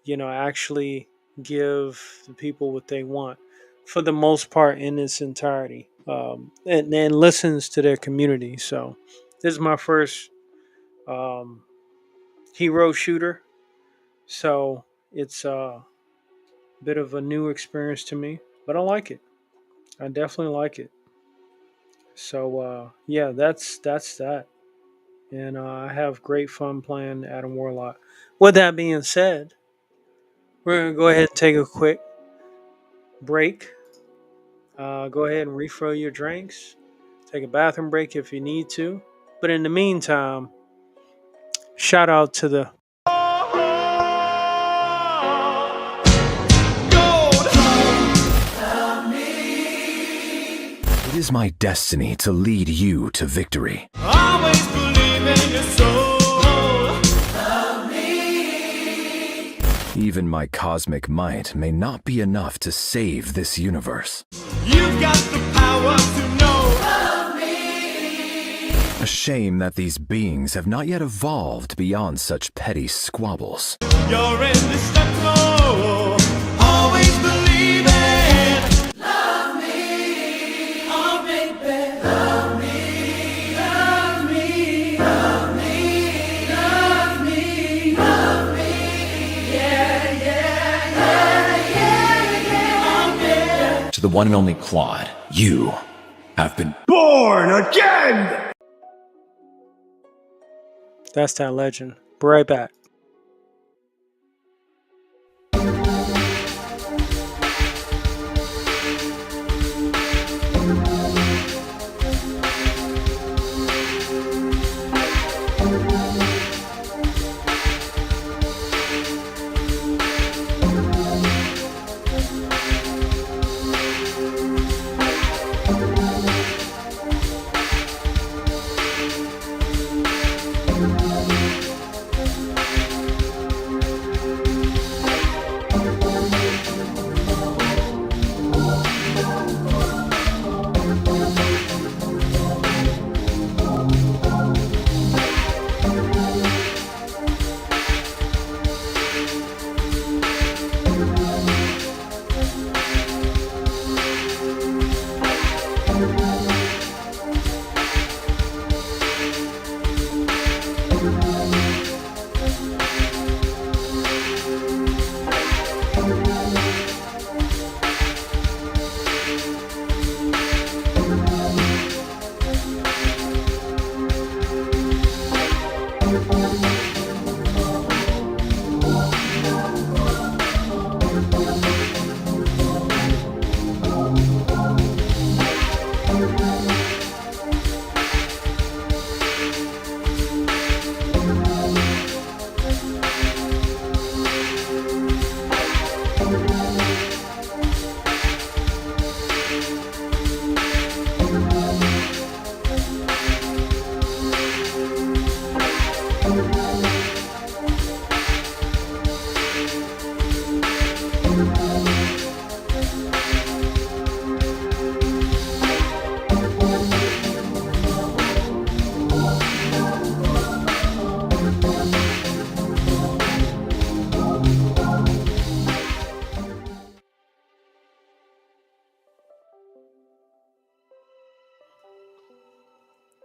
actually give the people what they want for the most part in its entirety, and listens to their community. So this is my first hero shooter, so it's a bit of a new experience to me, but I like it. I definitely like it. So yeah, that's that. And I have great fun playing Adam Warlock. With that being said, we're going to go ahead and take a quick break. Go ahead and refill your drinks. Take a bathroom break if you need to. But in the meantime, shout out to the Gold is my destiny to lead you to victory. Always believe in your soul. Even my cosmic might may not be enough to save this universe. You've got the power to know. A shame that these beings have not yet evolved beyond such petty squabbles. You're indestructible. Always believe it. Love me. Oh, baby. Love me. Love me. Love me. Love me. Love me. Yeah, yeah, yeah, yeah, yeah. Oh, baby. To the one and only Claude, you have been Born again! That's that legend. Be right back.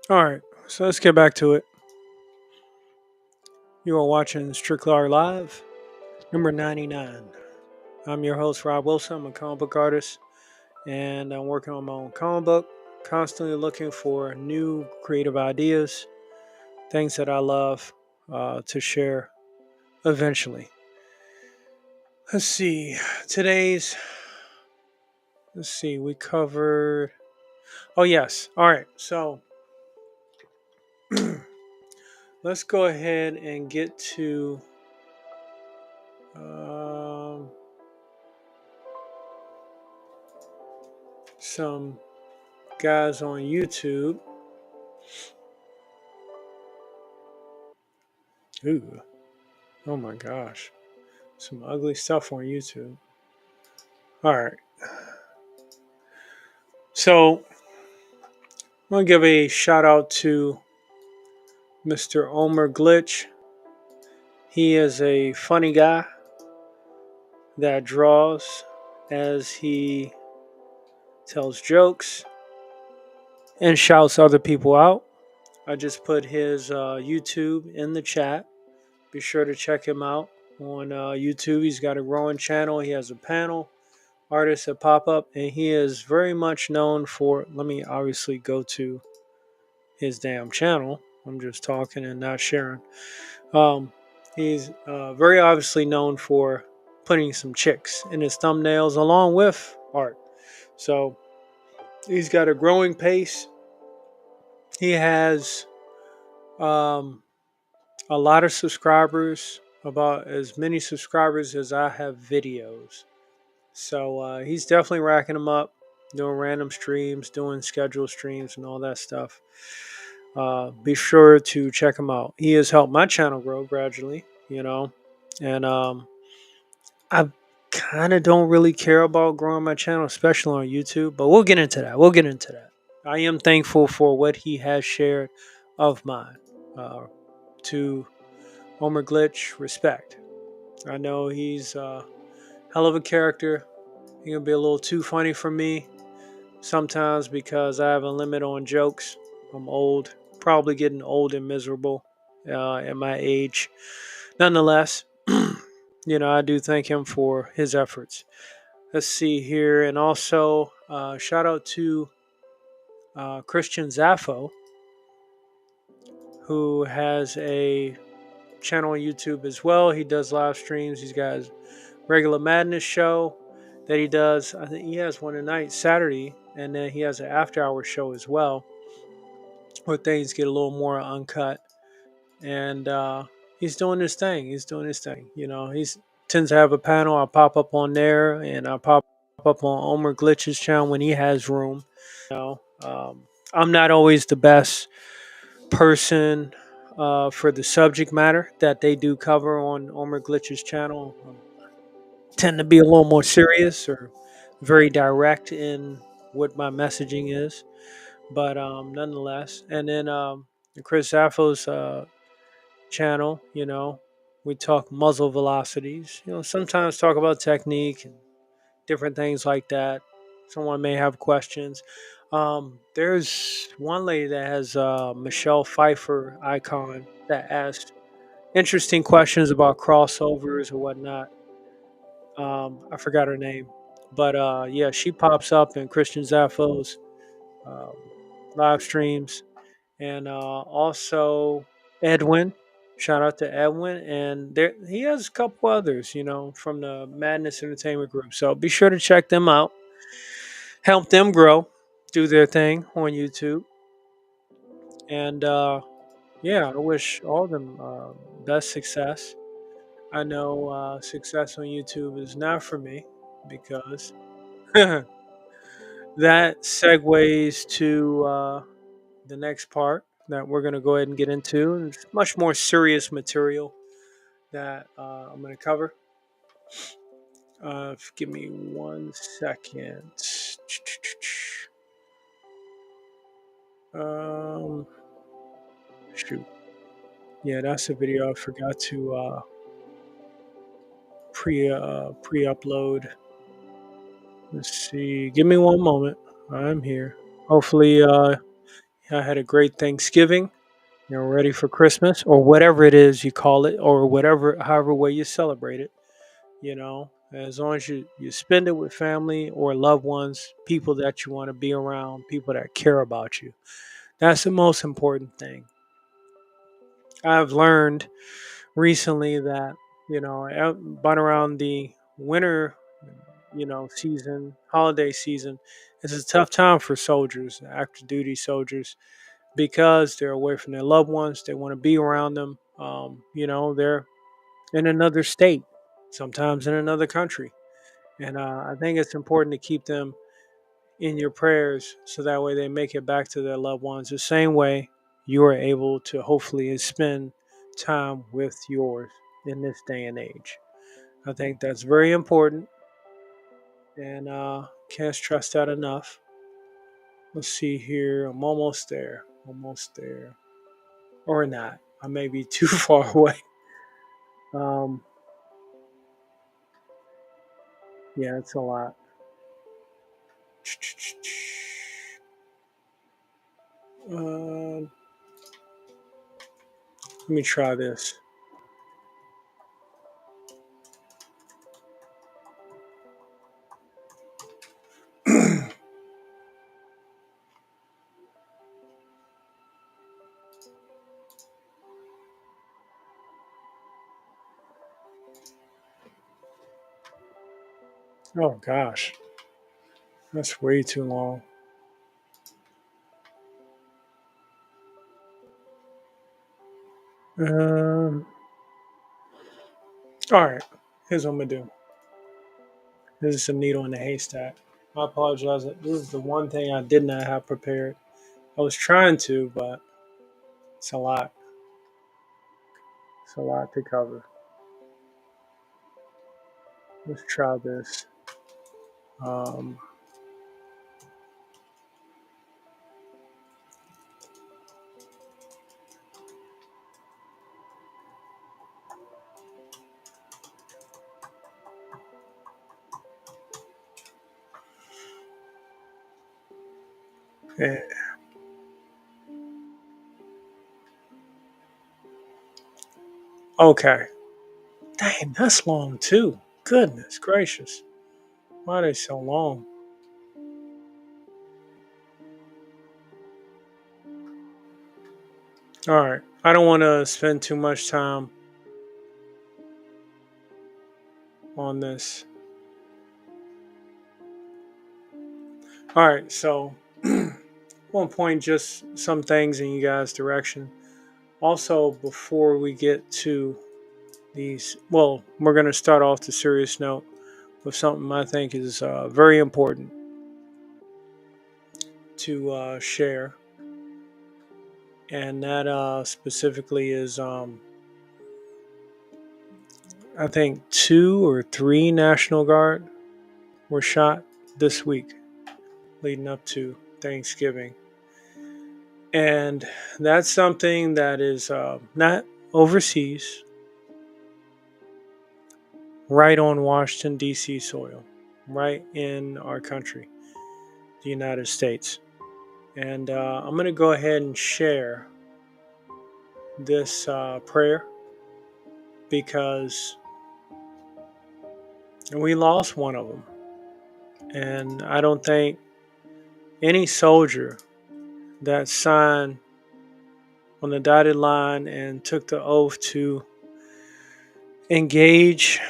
All right, so let's get back to it. You are watching Strictly Art Live, number 99. I'm your host, Rob Wilson. I'm a comic book artist, and I'm working on my own comic book, constantly looking for new creative ideas, things that I love to share eventually. Let's see, we covered, oh yes, all right, so let's go ahead and get to some guys on YouTube. Ooh, oh my gosh, some ugly stuff on YouTube. All right, so I'm gonna give a shout out to Mr. Omer Glitch. He is a funny guy that draws as he tells jokes and shouts other people out. I just put his YouTube in the chat. Be sure to check him out on YouTube. He's got a growing channel. He has a panel, artists that pop up, and he is very much known for, let me obviously go to his damn channel. I'm just talking and not sharing. He's very obviously known for putting some chicks in his thumbnails along with art. So he's got a growing pace. He has a lot of subscribers, about as many subscribers as I have videos. So he's definitely racking them up. doing random streams, doing scheduled streams, and all that stuff. Be sure to check him out. He has helped my channel grow gradually, and I kind of don't really care about growing my channel, especially on YouTube, but we'll get into that. We'll get into that. I am thankful for what he has shared of mine. To Omer Glitch, respect. I know he's a hell of a character. He can be a little too funny for me sometimes because I have a limit on jokes. I'm old, probably getting old and miserable at my age. Nonetheless, I do thank him for his efforts. Let's see here. And also, shout out to Christian Zaffo, who has a channel on YouTube as well. He does live streams. He's got his regular Madness show that he does. I think he has one tonight, Saturday, and then he has an after hour show as well, where things get a little more uncut. And he's doing his thing. He's doing his thing. He's tends to have a panel. I pop up on there, and I pop up on Omer Glitch's channel when he has room. I'm not always the best person for the subject matter that they do cover on Omer Glitch's channel. Tend to be a little more serious or very direct in what my messaging is, but nonetheless. And then Chris Zaffo's channel, we talk muzzle velocities. Sometimes talk about technique and different things like that. Someone may have questions. There's one lady that has Michelle Pfeiffer icon that asks interesting questions about crossovers or whatnot. I forgot her name, but yeah, she pops up in Christian Zaffo's um, live streams, and also Edwin. Shout out to Edwin, and there he has a couple others, from the Madness Entertainment Group. So be sure to check them out, help them grow, do their thing on YouTube, and yeah, I wish all of them best success. I know success on YouTube is not for me because that segues to the next part that we're going to go ahead and get into. It's much more serious material that I'm going to cover. Give me 1 second. Shoot. Yeah, that's a video I forgot to pre-upload. Let's see. Give me one moment. I'm here. Hopefully, I had a great Thanksgiving. You're ready for Christmas or whatever it is you call it, or however way you celebrate it. As long as you spend it with family or loved ones, people that you want to be around, people that care about you. That's the most important thing. I've learned recently that, but around the winter, season, holiday season, it's a tough time for soldiers, active duty soldiers, because they're away from their loved ones. They want to be around them. They're in another state, sometimes in another country. And I think it's important to keep them in your prayers so that way they make it back to their loved ones the same way you are able to hopefully spend time with yours in this day and age. I think that's very important, and can't stress that enough. Let's see here. I'm almost there. Almost there. Or not. I may be too far away. Um, yeah, it's a lot. Let me try this. Oh gosh, that's way too long. Um, all right, here's what I'm gonna do. This is a needle in a haystack. I apologize. This is the one thing I did not have prepared. I was trying to, but it's a lot. It's a lot to cover. Let's try this. Um, eh, okay. Dang, that's long too. Goodness gracious. Why are they so long? All right. I don't want to spend too much time on this. All right. So, I want to point just some things in you guys' direction. Also, before we get to these, well, we're going to start off the serious note with something I think is very important to share. And that specifically is, I think, 2 or 3 National Guard were shot this week leading up to Thanksgiving. And that's something that is not overseas, right on Washington, D.C. soil, right in our country, the United States. And I'm going to go ahead and share this prayer because we lost one of them. And I don't think any soldier that signed on the dotted line and took the oath to engage,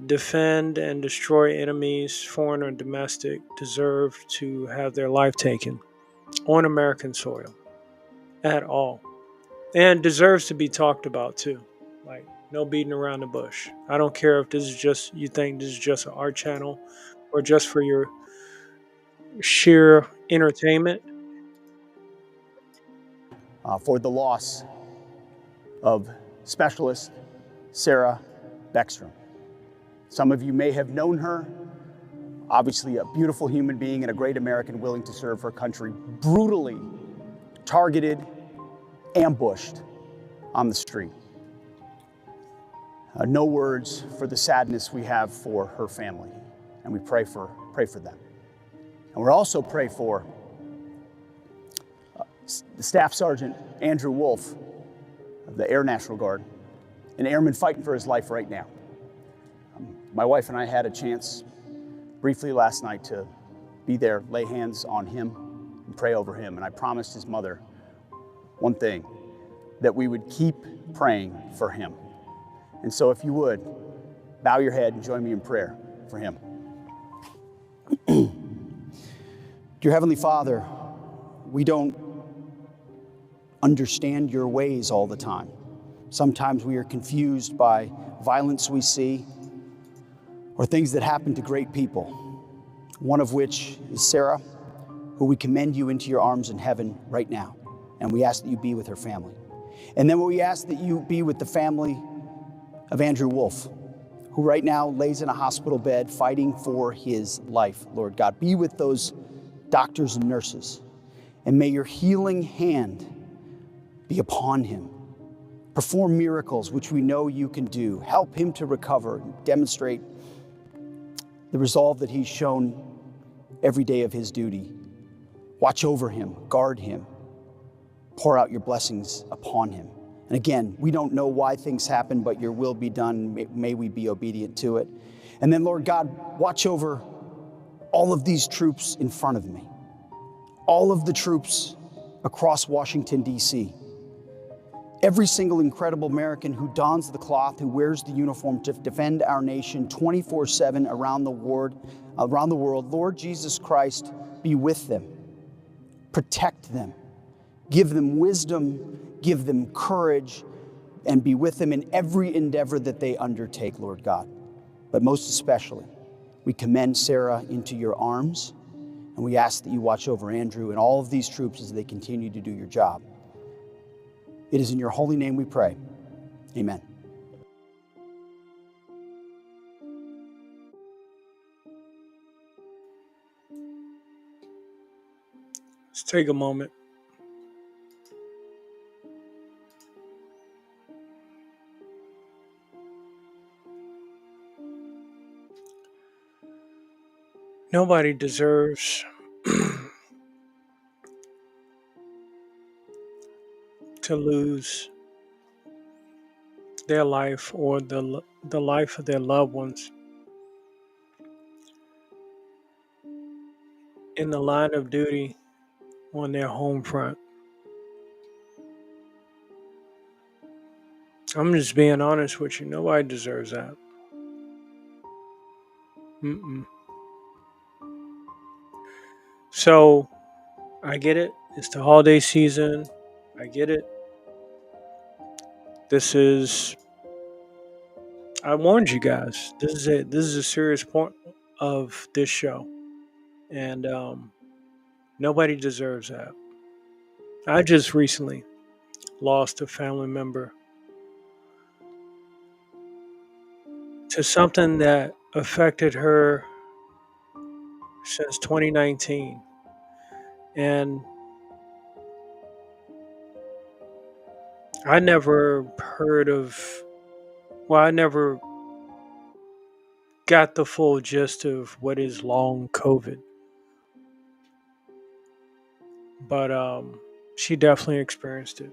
defend, and destroy enemies, foreign or domestic, deserve to have their life taken on American soil at all. And deserves to be talked about too. Like, no beating around the bush. I don't care if this is just, you think this is just an art channel or just for your sheer entertainment. For the loss of Specialist Sarah Beckstrom. Some of you may have known her, obviously a beautiful human being and a great American willing to serve her country, brutally targeted, ambushed on the street. No words for the sadness we have for her family, and we pray for them. And we're also pray for the Staff Sergeant Andrew Wolf of the Air National Guard, an airman fighting for his life right now. My wife and I had a chance briefly last night to be there, lay hands on him, and pray over him. And I promised his mother one thing, that we would keep praying for him. And so if you would, bow your head and join me in prayer for him. Dear Heavenly Father, we don't understand your ways all the time. Sometimes we are confused by violence we see or things that happen to great people, one of which is Sarah, who we commend you into your arms in heaven right now. And we ask that you be with her family. And then we ask that you be with the family of Andrew Wolf, who right now lays in a hospital bed fighting for his life, Lord God. Be with those doctors and nurses, and may your healing hand be upon him. Perform miracles, which we know you can do. Help him to recover, demonstrate the resolve that he's shown every day of his duty. Watch over him, guard him, pour out your blessings upon him. And again, we don't know why things happen, but your will be done. May we be obedient to it. And then, Lord God, watch over all of these troops in front of me, all of the troops across Washington, D.C., every single incredible American who dons the cloth, who wears the uniform to defend our nation 24/7 around the world. Lord Jesus Christ, be with them, protect them, give them wisdom, give them courage, and be with them in every endeavor that they undertake, Lord God. But most especially, We commend Sarah into your arms, and we ask that you watch over Andrew and all of these troops as they continue to do your job. It is in your holy name we pray. Amen. Let's take a moment. Nobody deserves to lose their life or the life of their loved ones in the line of duty on their home front. I'm just being honest with you. Nobody deserves that. Mm-mm. So I get it. It's the holiday season. I get it. I warned you guys. This is a serious point of this show. And nobody deserves that. I just recently lost a family member to something that affected her since 2019. And I never I never got the full gist of what is long COVID. But she definitely experienced it.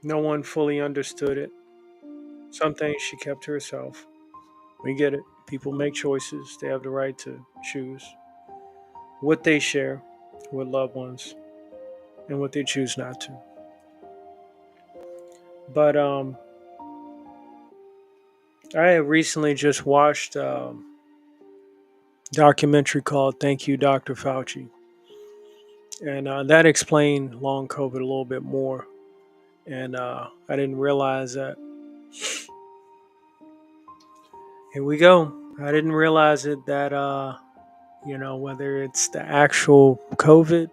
No one fully understood it. Some things she kept to herself. We get it. People make choices. They have the right to choose what they share with loved ones and what they choose not to. But I had recently just watched a documentary called "Thank You, Dr. Fauci," and that explained long COVID a little bit more. And I didn't realize that. Here we go. I didn't realize it that whether it's the actual COVID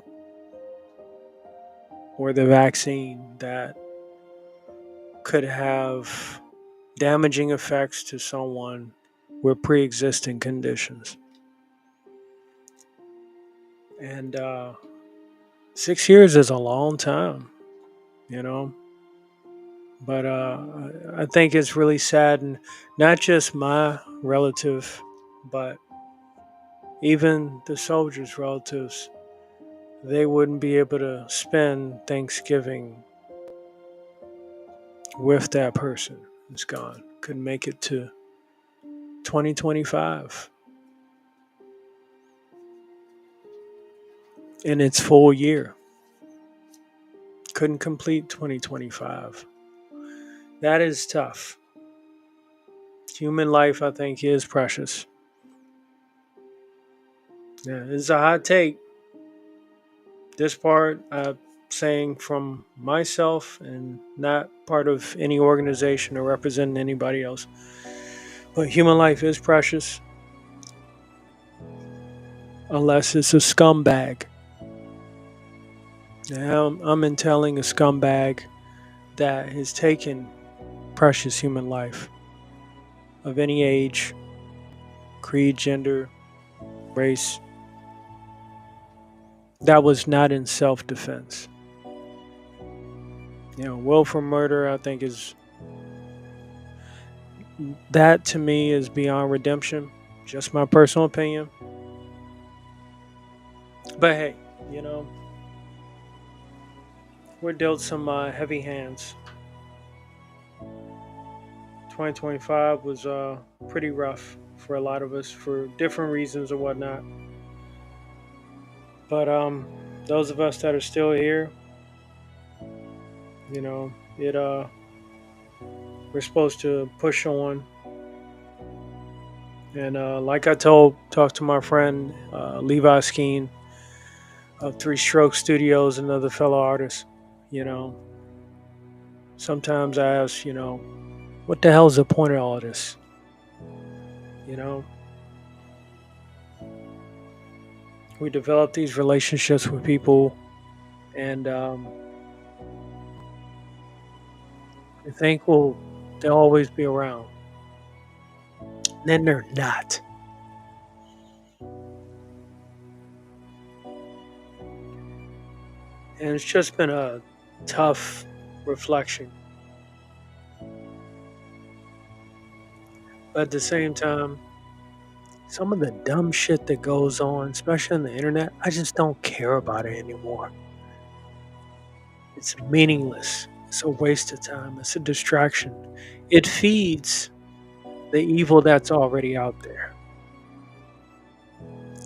or the vaccine that could have damaging effects to someone with pre-existing conditions. And 6 years is a long time, you know. But I think it's really sad, and not just my relative, but even the soldiers' relatives. They wouldn't be able to spend Thanksgiving with that person. It's gone. Couldn't make it to 2025 in its full year. Couldn't complete 2025. That is tough. Human life, I think, is precious. Yeah, it's a hot take. This part I'm saying from myself and not part of any organization or representing anybody else. But human life is precious. Unless it's a scumbag. Now I'm entailing a scumbag that has taken precious human life of any age, creed, gender, race. That was not in self-defense. Willful murder, I think, that to me is beyond redemption. Just my personal opinion. But hey, we're dealt some heavy hands. 2025 was pretty rough for a lot of us for different reasons or whatnot. But those of us that are still here, we're supposed to push on. And like I talked to my friend Levi Skeen of Three Stroke Studios, another fellow artist. Sometimes I ask, what the hell is the point of all this? You know, we develop these relationships with people, and we think, well, they'll always be around. And then they're not. And it's just been a tough reflection. But at the same time, some of the dumb shit that goes on, especially on the internet, I just don't care about it anymore. It's meaningless. It's a waste of time. It's a distraction. It feeds the evil that's already out there.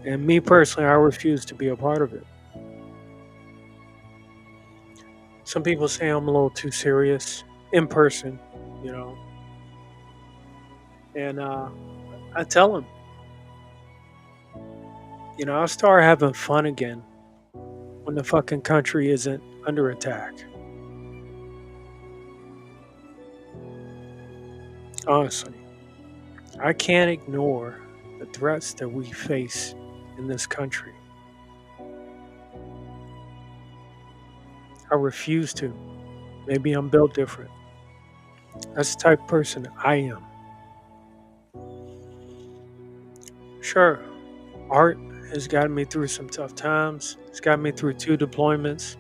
And me personally, I refuse to be a part of it. Some people say I'm a little too serious in person, you know. And I tell them, you know, I'll start having fun again when the fucking country isn't under attack. Honestly, I can't ignore the threats that we face in this country. I refuse to. Maybe I'm built different. That's the type of person I am. Sure, art has gotten me through some tough times. It's got me through 2 deployments.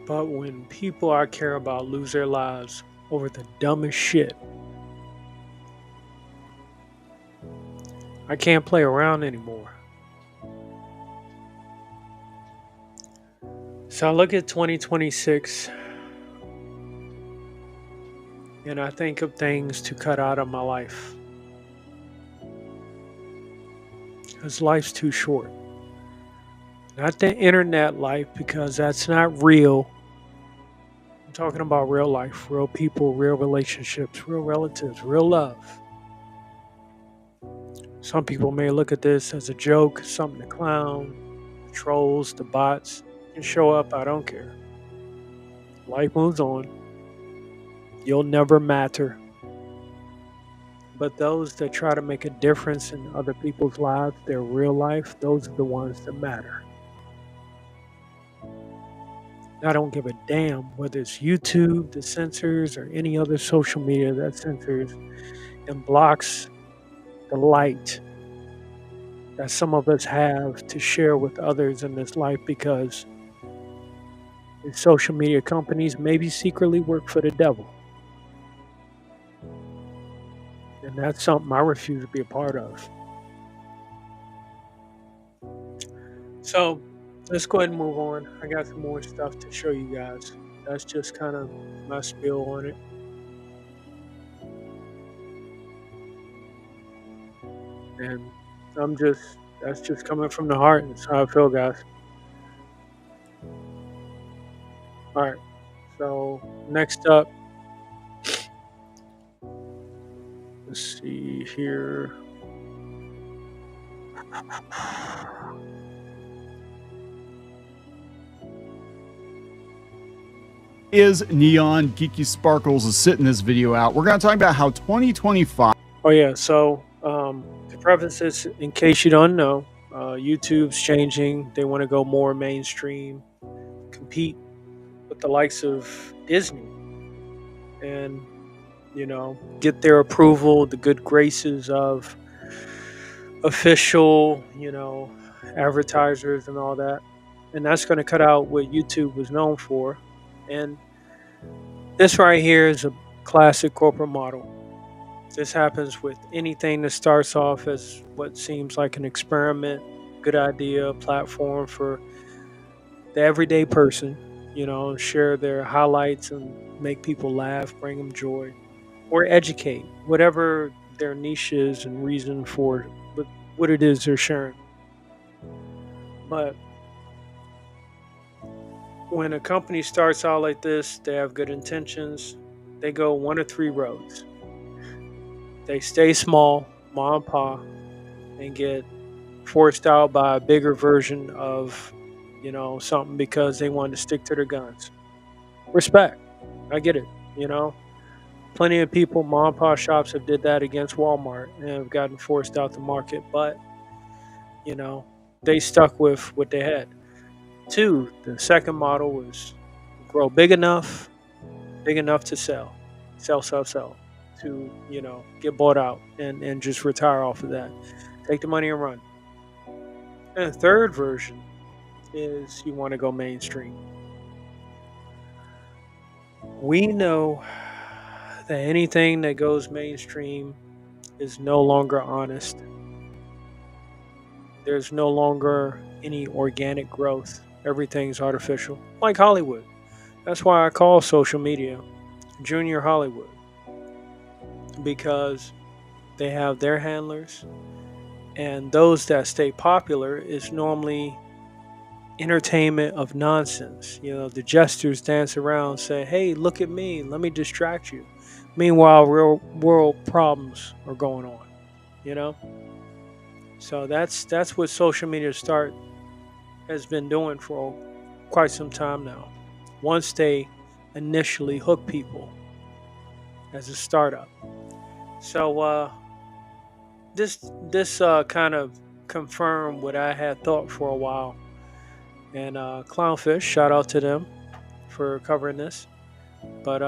But when people I care about lose their lives over the dumbest shit, I can't play around anymore. So I look at 2026 and I think of things to cut out of my life. Because life's too short. Not the internet life, because that's not real. I'm talking about real life, real people, real relationships, real relatives, real love. Some people may look at this as a joke, something to clown. The trolls, the bots can show up, I don't care. Life moves on. You'll never matter. But those that try to make a difference in other people's lives, their real life, those are the ones that matter. I don't give a damn whether it's YouTube that censors or any other social media that censors and blocks the light that some of us have to share with others in this life, because these social media companies maybe secretly work for the devil. And that's something I refuse to be a part of. So let's go ahead and move on. I got some more stuff to show you guys. That's just kind of my spiel on it. And that's just coming from the heart. That's how I feel, guys. All right. So next up, let's see here. Is Neon Geeky Sparkles is sitting this video out. We're going to talk about how 2025. Oh yeah. So to preface this, in case you don't know, YouTube's changing. They want to go more mainstream, compete with the likes of Disney, and get their approval, the good graces of official, advertisers and all that. And that's going to cut out what YouTube was known for. And this right here is a classic corporate model. This happens with anything that starts off as what seems like an experiment, good idea, platform for the everyday person, share their highlights and make people laugh, bring them joy, or educate, whatever their niche is and reason for what it is they're sharing. But when a company starts out like this, they have good intentions. They go 1 of 3 roads. They stay small, mom and pop, and get forced out by a bigger version of, something because they wanted to stick to their guns. Respect. I get it, Plenty of people, mom and pop shops, have did that against Walmart and have gotten forced out the market. But they stuck with what they had. Two, the second model was grow big enough to sell, to get bought out and just retire off of that. Take the money and run. And the third version is you want to go mainstream. We know that anything that goes mainstream is no longer honest. There's no longer any organic growth. Everything's artificial, like Hollywood. That's why I call social media Junior Hollywood, because they have their handlers, and those that stay popular is normally entertainment of nonsense. The jesters dance around, say, "Hey, look at me, let me distract you." Meanwhile, real world problems are going on. So that's what social media has been doing for quite some time now. Once they initially hook people as a startup. So this kind of confirmed what I had thought for a while. And Clownfish, shout out to them for covering this. But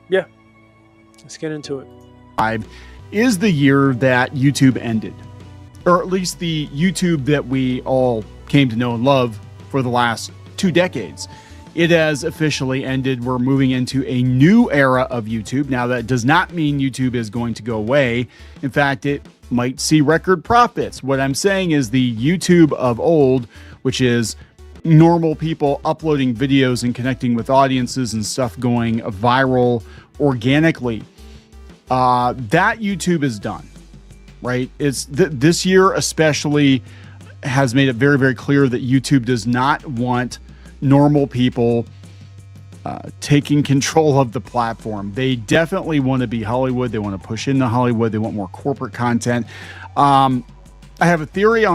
yeah, let's get into it. Is the year that YouTube ended, or at least the YouTube that we all came to know and love for the last 2 decades. It has officially ended. We're moving into a new era of YouTube. Now, that does not mean YouTube is going to go away. In fact, it might see record profits. What I'm saying is the YouTube of old, which is normal people uploading videos and connecting with audiences and stuff going viral organically, that YouTube is done, right? It's this year especially has made it very, very clear that YouTube does not want normal people taking control of the platform. They definitely want to be Hollywood. They want to push into Hollywood. They want more corporate content. I have a theory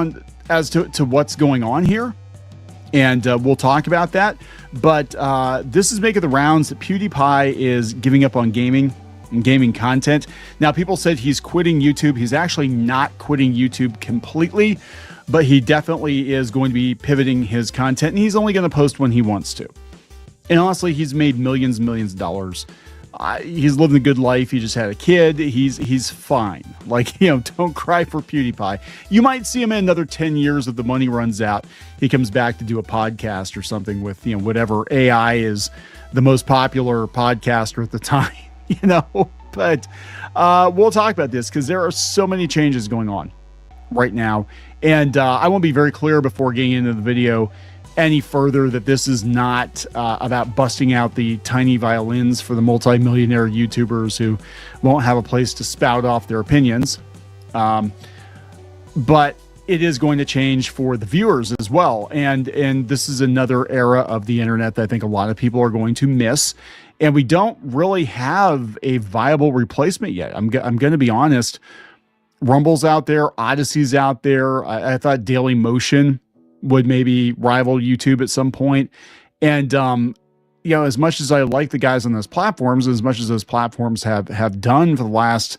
as to what's going on here, and we'll talk about that. But this is making the rounds that PewDiePie is giving up on gaming and gaming content. Now, people said he's quitting YouTube. He's actually not quitting YouTube completely, but he definitely is going to be pivoting his content, and he's only going to post when he wants to. And honestly, he's made millions and millions of dollars. He's living a good life. He just had a kid. He's fine. Like, don't cry for PewDiePie. You might see him in another 10 years if the money runs out. He comes back to do a podcast or something with, whatever AI is the most popular podcaster at the time, But we'll talk about this because there are so many changes going on right now. And I want to be very clear before getting into the video any further that this is not about busting out the tiny violins for the multimillionaire YouTubers who won't have a place to spout off their opinions. But it is going to change for the viewers as well. And this is another era of the internet that I think a lot of people are going to miss. And we don't really have a viable replacement yet. I'm going to be honest. Rumble's out there, Odyssey's out there. I thought Daily Motion would maybe rival YouTube at some point. And, as much as I like the guys on those platforms, as much as those platforms have done for the last,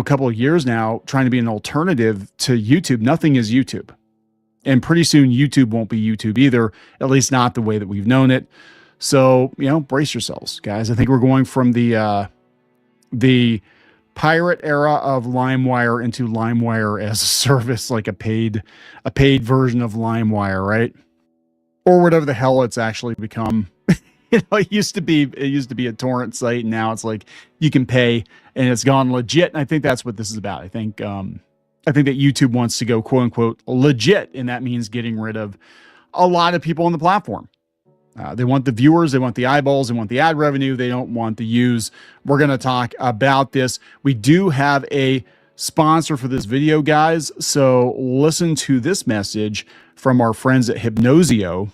couple of years now, trying to be an alternative to YouTube, nothing is YouTube. And pretty soon YouTube won't be YouTube either, at least not the way that we've known it. So, brace yourselves, guys. I think we're going from the pirate era of LimeWire into LimeWire as a service, like a paid version of LimeWire, right? Or whatever the hell it's actually become. It used to be a torrent site, and now it's like you can pay, and it's gone legit. And I think that's what this is about. I think that YouTube wants to go quote unquote legit, and that means getting rid of a lot of people on the platform. They want the viewers, they want the eyeballs, they want the ad revenue, they don't want the views. We're going to talk about this. We do have a sponsor for this video, guys. So listen to this message from our friends at Hypnosio,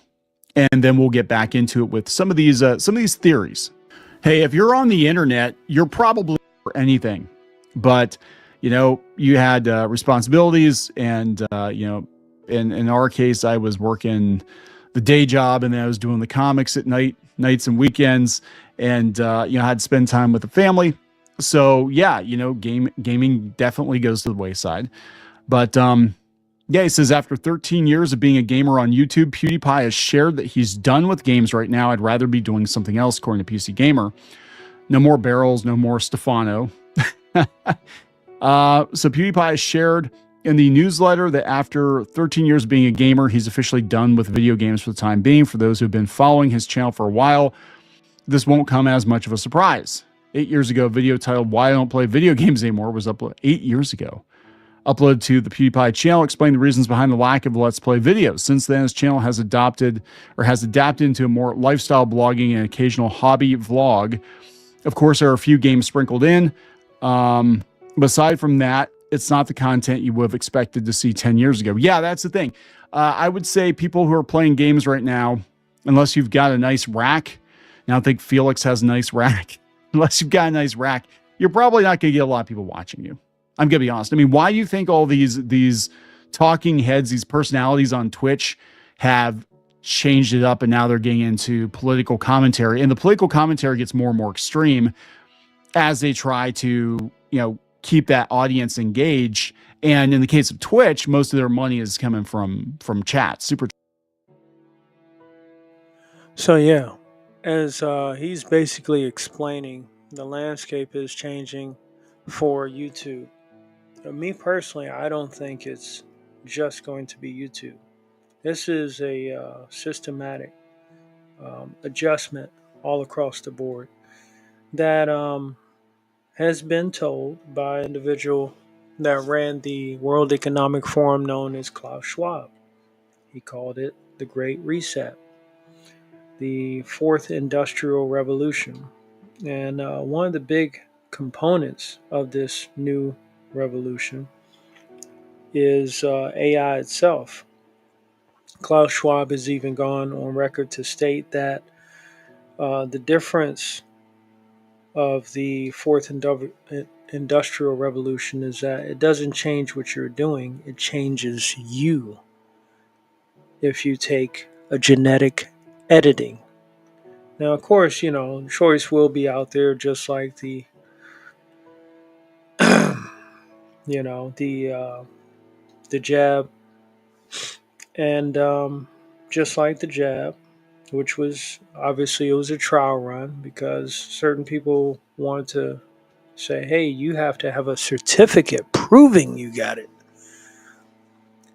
and then we'll get back into it with some of these theories. Hey, if you're on the internet, you're probably for anything, but you had responsibilities, and in our case, I was working the day job, and then I was doing the comics at nights and weekends. and had to spend time with the family. So yeah, gaming definitely goes to the wayside. But yeah, he says after 13 years of being a gamer on YouTube, PewDiePie has shared that he's done with games right now. I'd rather be doing something else, according to PC Gamer. No more barrels, no more Stefano. So PewDiePie has shared in the newsletter that after 13 years of being a gamer, he's officially done with video games for the time being. For those who've been following his channel for a while, this won't come as much of a surprise. 8 years ago, a video titled Why I Don't Play Video Games Anymore was uploaded 8 years ago. Uploaded to the PewDiePie channel, explained the reasons behind the lack of Let's Play videos. Since then, his channel has adapted into a more lifestyle blogging and occasional hobby vlog. Of course, there are a few games sprinkled in. Aside from that, it's not the content you would have expected to see 10 years ago. Yeah, that's the thing. I would say people who are playing games right now, unless you've got a nice rack, and I don't think Felix has a nice rack, unless you've got a nice rack, you're probably not going to get a lot of people watching you. I'm going to be honest. I mean, why do you think all these talking heads, these personalities on Twitch have changed it up and now they're getting into political commentary? And the political commentary gets more and more extreme as they try to, keep that audience engaged. And in the case of Twitch, most of their money is coming from chat, super. So yeah, as he's basically explaining, the landscape is changing for YouTube. Me personally, I don't think it's just going to be YouTube. This is a systematic adjustment all across the board that has been told by an individual that ran the World Economic Forum known as Klaus Schwab. He called it the Great Reset, the Fourth Industrial Revolution. And one of the big components of this new revolution is AI itself. Klaus Schwab has even gone on record to state that the difference of the Fourth Industrial Revolution is that it doesn't change what you're doing, it changes you. If you take a genetic editing. Now, of course, choice will be out there, just like the the jab, and just like the jab, which was obviously it was a trial run because certain people wanted to say, hey, you have to have a certificate proving you got it,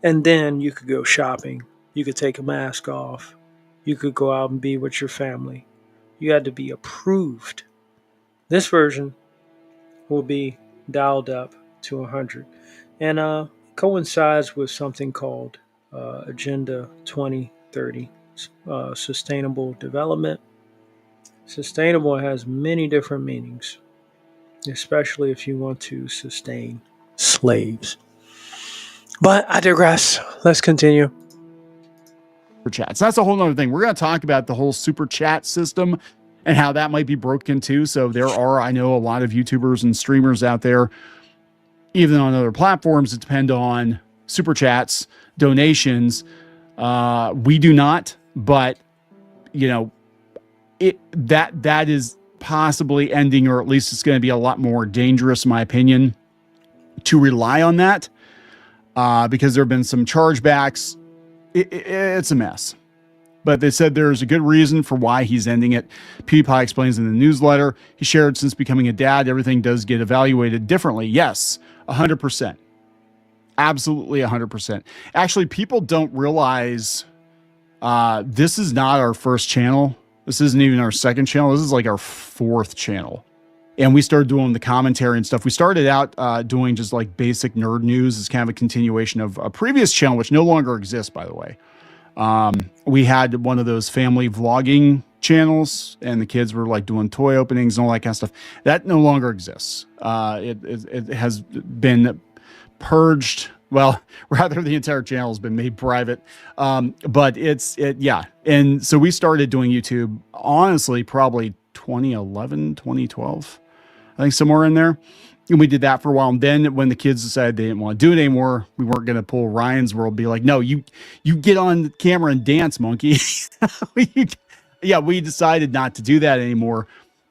and then you could go shopping, you could take a mask off, you could go out and be with your family. You had to be approved. This version will be dialed up to 100 and coincides with something called Agenda 2030, Sustainable Development. Sustainable has many different meanings, especially if you want to sustain slaves. But I digress. Let's continue. Super chats. That's a whole other thing. We're going to talk about the whole super chat system and how that might be broken too. So there are, I know, a lot of YouTubers and streamers out there, even on other platforms, that depend on super chats, donations. We do not, but that is possibly ending, or at least it's going to be a lot more dangerous, in my opinion, to rely on that because there have been some chargebacks. It's a mess. But they said there's a good reason for why he's ending it. PewDiePie explains in the newsletter. He shared, since becoming a dad, everything does get evaluated differently. Yes, 100%. Absolutely 100%. Actually, people don't realize this is not our first channel. This isn't even our second channel. This is like our fourth channel. And we started doing the commentary and stuff. We started out doing just like basic nerd news as kind of a continuation of a previous channel, which no longer exists, by the way. We had one of those family vlogging channels, and the kids were like doing toy openings and all that kind of stuff. That no longer exists. It has been purged. Well, rather, the entire channel has been made private. But yeah. And so we started doing YouTube, honestly, probably 2011, 2012, I think somewhere in there. And we did that for a while. And then when the kids decided they didn't want to do it anymore, we weren't going to pull Ryan's World, be like, no, you get on camera and dance, monkey. We decided not to do that anymore.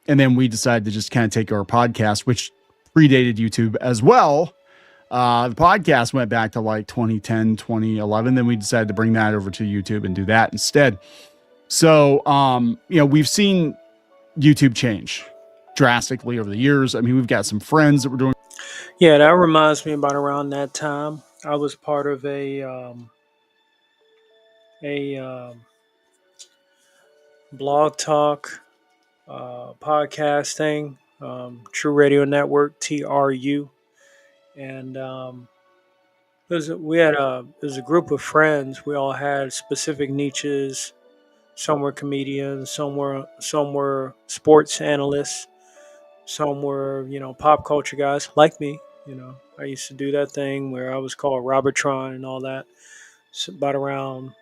And then we decided to just kind of take our podcast, which predated YouTube as well. The podcast went back to like 2010, 2011. Then we decided to bring that over to YouTube and do that instead. So, we've seen YouTube change drastically over the years. I mean, we've got some friends that were doing. Yeah, that reminds me about around that time. I was part of a blog talk podcast thing, True Radio Network, TRU, and it was a group of friends. We all had specific niches. Some were comedians, some were sports analysts, some were pop culture guys like me. I used to do that thing where I was called Robertron and all that. So about around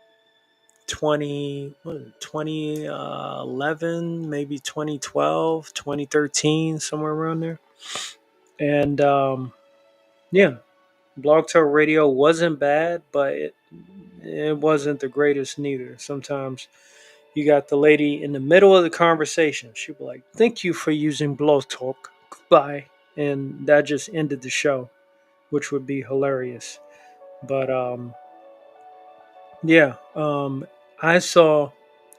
2011, maybe 2012, 2013, somewhere around there. And yeah, Blog Talk Radio wasn't bad, but it wasn't the greatest neither. Sometimes you got the lady in the middle of the conversation. She'd be like, "Thank you for using Blog Talk. Goodbye." And that just ended the show, which would be hilarious. But yeah, I saw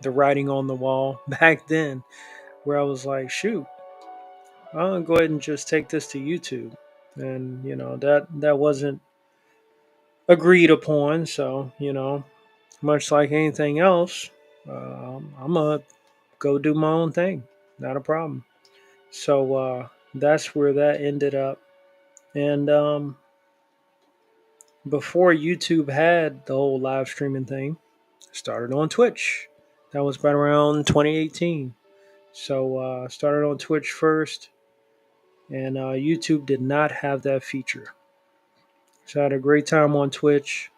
the writing on the wall back then where I was like, shoot, I'll go ahead and just take this to YouTube. And, that wasn't agreed upon. So, much like anything else, I'm going to go do my own thing. Not a problem. So that's where that ended up. And before YouTube had the whole live streaming thing, I started on Twitch. That was about around 2018. So started on Twitch first, and YouTube did not have that feature. So I had a great time on Twitch,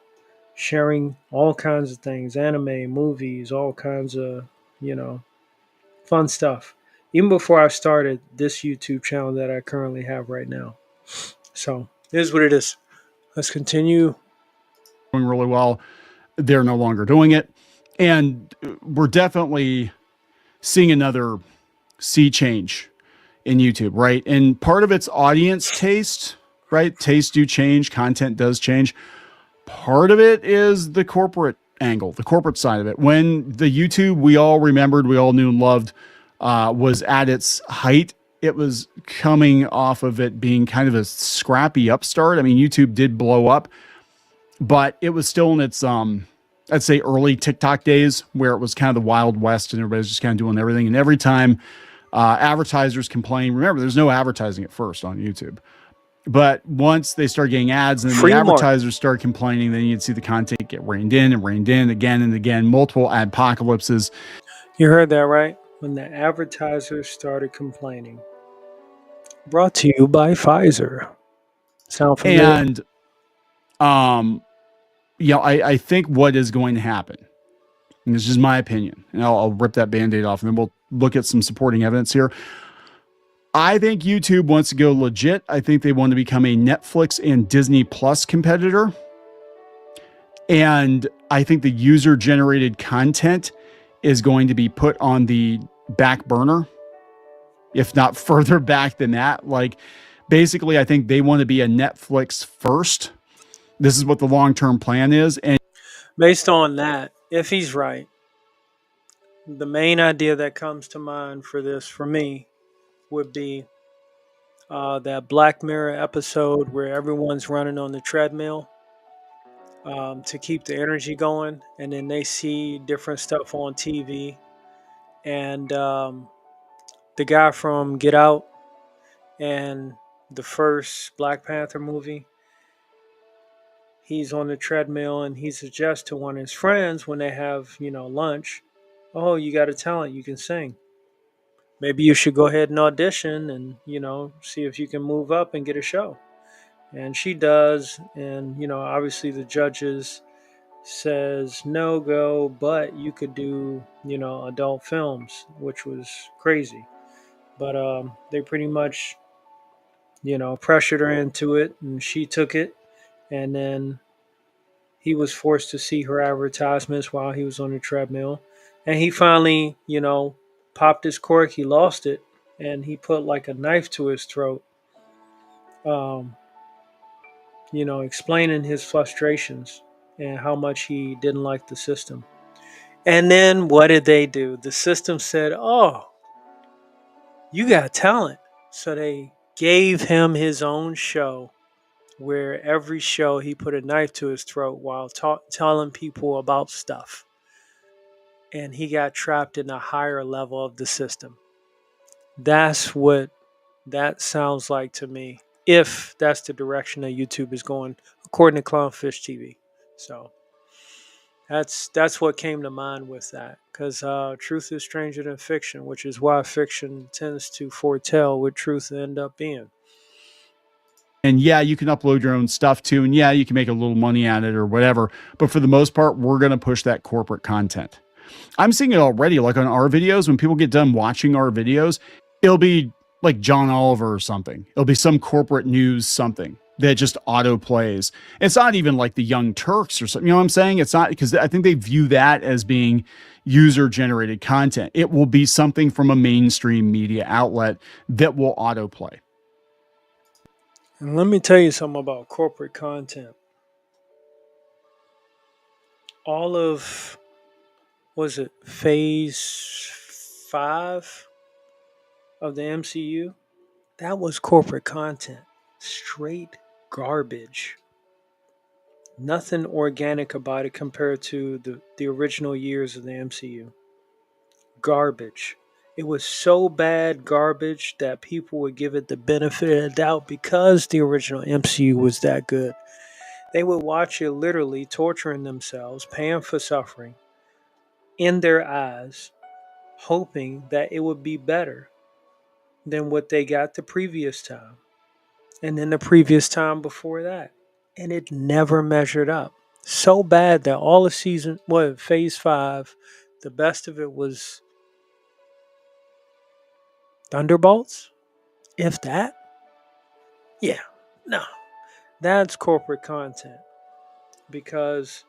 sharing all kinds of things, anime, movies, all kinds of, fun stuff. Even before I started this YouTube channel that I currently have right now. So it is what it is. Let's continue. Doing really well. They're no longer doing it. And we're definitely seeing another sea change in YouTube, right? And part of it's audience taste, right? Tastes do change, content does change. Part of it is the corporate angle, the corporate side of it. When the YouTube we all remembered, we all knew and loved, was at its height, it was coming off of it being kind of a scrappy upstart. I mean, YouTube did blow up, but it was still in its, I'd say early TikTok days where it was kind of the Wild West and everybody was just kind of doing everything. And every time advertisers complain, remember, there's no advertising at first on YouTube. But once they start getting ads and the advertisers start complaining, then you'd see the content get reined in again and again, multiple adpocalypses. You heard that right? When the advertisers started complaining. Brought to you by Pfizer. Sound familiar? And, I think what is going to happen, and this is my opinion, and I'll rip that Band-Aid off and then we'll look at some supporting evidence here. I think YouTube wants to go legit. I think they want to become a Netflix and Disney Plus competitor. And I think the user-generated content is going to be put on the back burner, if not further back than that. Like, basically, I think they want to be a Netflix first. This is what the long-term plan is. And based on that, if he's right, the main idea that comes to mind for this, for me, would be that Black Mirror episode where everyone's running on the treadmill to keep the energy going, and then they see different stuff on TV, and the guy from Get Out and the first Black Panther movie, he's on the treadmill and he suggests to one of his friends when they have lunch, "Oh, you got a talent, you can sing. Maybe you should go ahead and audition and, see if you can move up and get a show." And she does. And, obviously the judges says, "No go, but you could do, adult films," which was crazy. But they pretty much, pressured her into it, and she took it. And then he was forced to see her advertisements while he was on the treadmill. And he finally, popped his cork. He lost it. and he put like a knife to his throat, um, explaining his frustrations and how much he didn't like the system. And then what did they do? The system said, "Oh, you got talent." So they gave him his own show where every show he put a knife to his throat while telling people about stuff. And he got trapped in a higher level of the system. That's what that sounds like to me, if that's the direction that YouTube is going, according to Clownfish TV. So that's what came to mind with that, because truth is stranger than fiction, which is why fiction tends to foretell what truth end up being. And yeah, you can upload your own stuff too. And yeah, you can make a little money at it or whatever. But for the most part, we're going to push that corporate content. I'm seeing it already, like on our videos, when people get done watching our videos, it'll be like John Oliver or something. It'll be some corporate news something that just auto plays. It's not even like the Young Turks or something. You know what I'm saying? It's not, because I think they view that as being user generated content. It will be something from a mainstream media outlet that will auto play. And let me tell you something about corporate content. All of, was it phase 5 of the MCU? That was corporate content. Straight garbage. Nothing organic about it compared to the original years of the MCU. Garbage. It was so bad garbage that people would give it the benefit of the doubt because the original MCU was that good. They would watch it literally torturing themselves, paying for suffering in their eyes, hoping that it would be better than what they got the previous time. And then the previous time before that. And it never measured up. So bad that all of phase 5, the best of it was Thunderbolts? If that? Yeah, no. That's corporate content. Because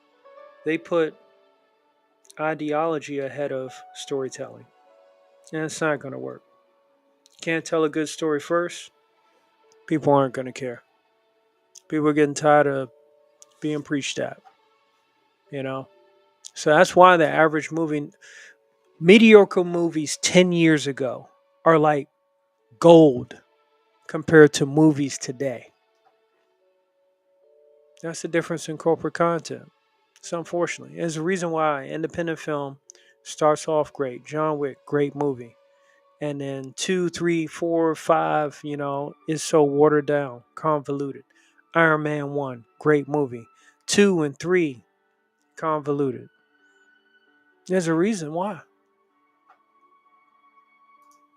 they put ideology ahead of storytelling. And it's not going to work. Can't tell a good story first, people aren't going to care. People are getting tired of being preached at, So that's why the average mediocre movies 10 years ago are like gold compared to movies today. That's the difference in corporate content. So unfortunately, there's a reason why independent film starts off great. John Wick, great movie. And then 2, 3, 4, 5, is so watered down, convoluted. Iron Man 1, great movie. 2 and 3, convoluted. There's a reason why.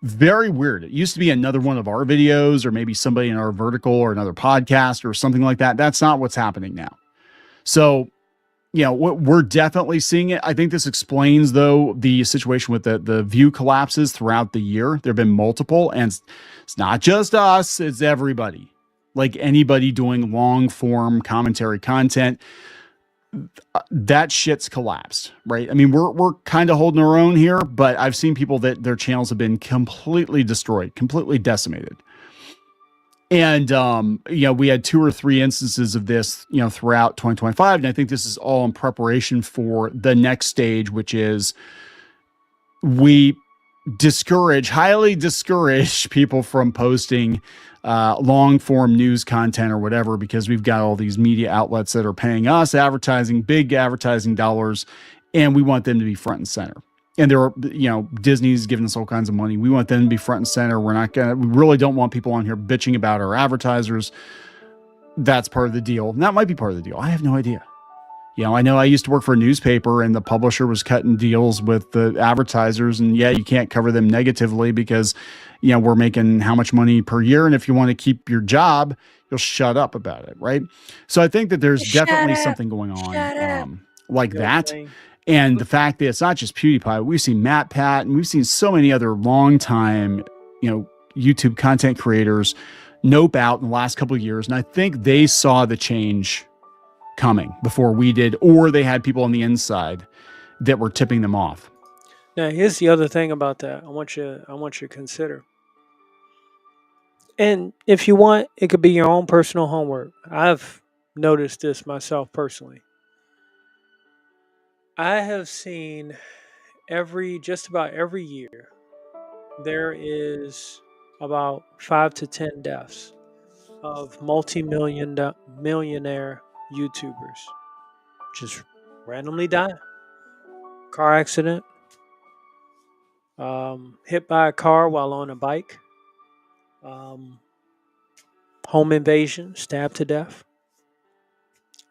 Very weird. It used to be another one of our videos, or maybe somebody in our vertical or another podcast or something like that. That's not what's happening now. So, we're definitely seeing it. I think this explains, though, the situation with the view collapses throughout the year. There have been multiple, and it's not just us, it's everybody. Like anybody doing long form commentary content, that shit's collapsed, right? I mean, we're kind of holding our own here, but I've seen people that their channels have been completely destroyed, completely decimated. And, we had 2 or 3 instances of this, throughout 2025. And I think this is all in preparation for the next stage, which is we highly discourage people from posting long form news content or whatever, because we've got all these media outlets that are paying us big advertising dollars, and we want them to be front and center. And there are, Disney's giving us all kinds of money. We want them to be front and center. We really don't want people on here bitching about our advertisers. That's part of the deal. And that might be part of the deal. I have no idea. I know I used to work for a newspaper, and the publisher was cutting deals with the advertisers, and you can't cover them negatively because, we're making how much money per year. And if you want to keep your job, you'll shut up about it. Right. So I think that there's definitely something going on like that. And the fact that it's not just PewDiePie, we've seen Matt Pat, and we've seen so many other longtime, YouTube content creators nope out in the last couple of years. And I think they saw the change coming before we did, or they had people on the inside that were tipping them off. Now, here's the other thing about that I want you to consider. And if you want, it could be your own personal homework. I've noticed this myself personally. I have seen just about every year, there is about 5 to 10 deaths of millionaire YouTubers just randomly die. Car accident, hit by a car while on a bike, um, home invasion, stabbed to death,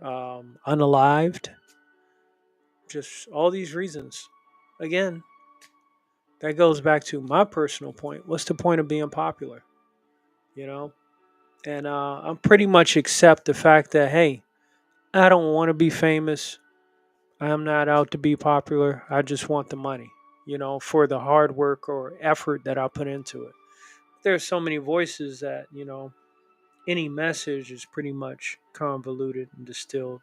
unalived, just all these reasons. Again, that goes back to my personal point. What's the point of being popular? You know? And I'm pretty much accept the fact that, hey, I don't want to be famous. I'm not out to be popular. I just want the money, for the hard work or effort that I put into it. There's so many voices that, any message is pretty much convoluted and distilled.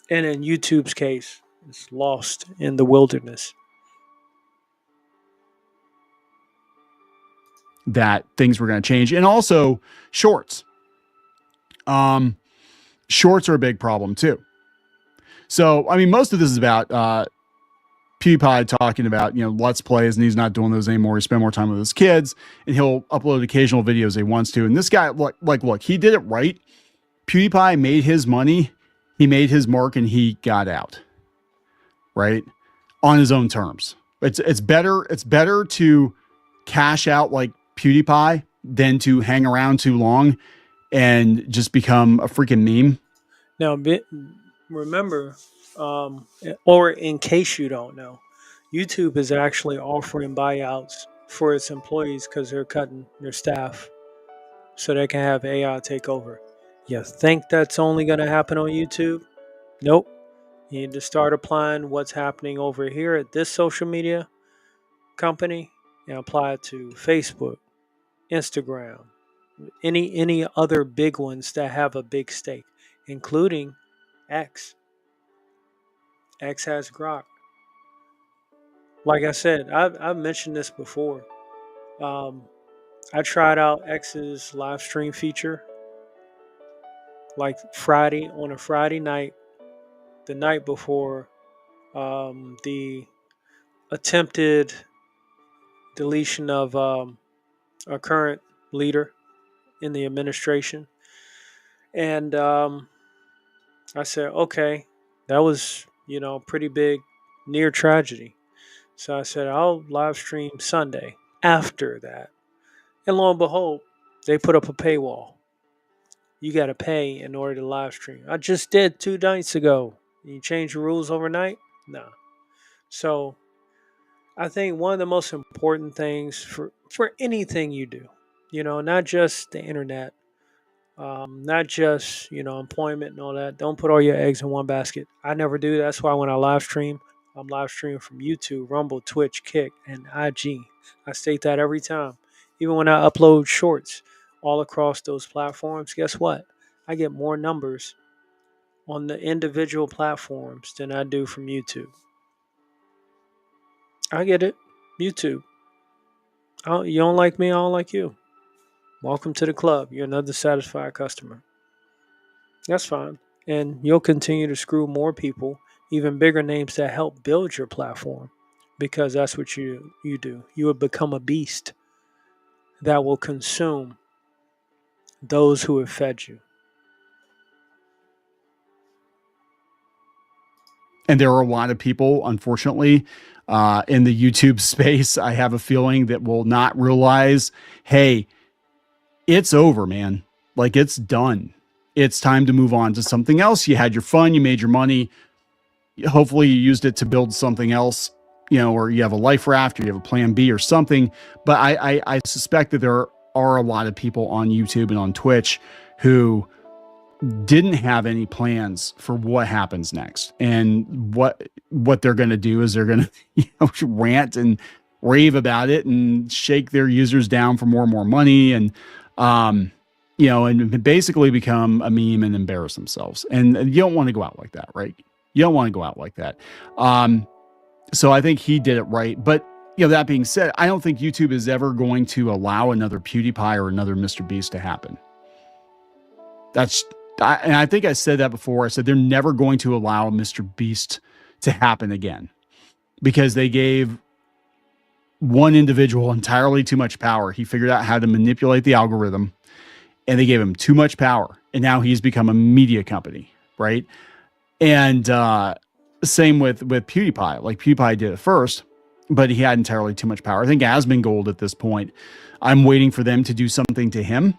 And in YouTube's case, it's lost in the wilderness. That things were going to change. And also shorts. Shorts are a big problem too. So, I mean, most of this is about PewDiePie talking about, Let's Plays, and he's not doing those anymore. He spent more time with his kids, and he'll upload occasional videos he wants to. And this guy, look, he did it right. PewDiePie made his money, he made his mark, and he got out, right? On his own terms. It's better to cash out like PewDiePie than to hang around too long and just become a freaking meme. Now, remember, or in case you don't know, YouTube is actually offering buyouts for its employees because they're cutting their staff so they can have AI take over. You think that's only going to happen on YouTube? Nope. You need to start applying what's happening over here at this social media company and apply it to Facebook, Instagram, any other big ones that have a big stake, including X. X has Grok. Like I said, I've mentioned this before. I tried out X's live stream feature like on a Friday night, the night before the attempted deletion of a current leader in the administration. And I said, okay, that was, pretty big, near tragedy. So I said, I'll live stream Sunday after that. And lo and behold, they put up a paywall. You got to pay in order to live stream. I just did 2 nights ago. You change the rules overnight? No. So I think one of the most important things for anything you do, not just the internet, not just, employment and all that. Don't put all your eggs in one basket. I never do. That's why when I live stream, I'm live streaming from YouTube, Rumble, Twitch, Kick, and IG. I state that every time. Even when I upload shorts all across those platforms, guess what? I get more numbers on the individual platforms than I do from YouTube. I get it. YouTube. You don't like me, I don't like you. Welcome to the club. You're another satisfied customer. That's fine. And you'll continue to screw more people, even bigger names that help build your platform, because that's what you do. You will become a beast that will consume those who have fed you. And there are a lot of people, unfortunately, in the YouTube space, I have a feeling, that will not realize, hey, it's over, man. Like, it's done. It's time to move on to something else. You had your fun, you made your money. Hopefully you used it to build something else, or you have a life raft, or you have a plan B or something. But I suspect that there are a lot of people on YouTube and on Twitch who didn't have any plans for what happens next. And what they're going to do is they're going to rant and rave about it and shake their users down for more and more money, and and basically become a meme and embarrass themselves. And you don't want to go out like that, right? You don't want to go out like that. So I think he did it right. But That being said, I don't think YouTube is ever going to allow another PewDiePie or another Mr. Beast to happen. And I think I said that before. I said they're never going to allow Mr. Beast to happen again because they gave one individual entirely too much power. He figured out how to manipulate the algorithm, and they gave him too much power. And now he's become a media company, right? And same with PewDiePie. Like PewDiePie did it first, but he had entirely too much power. I think Asmongold at this point, I'm waiting for them to do something to him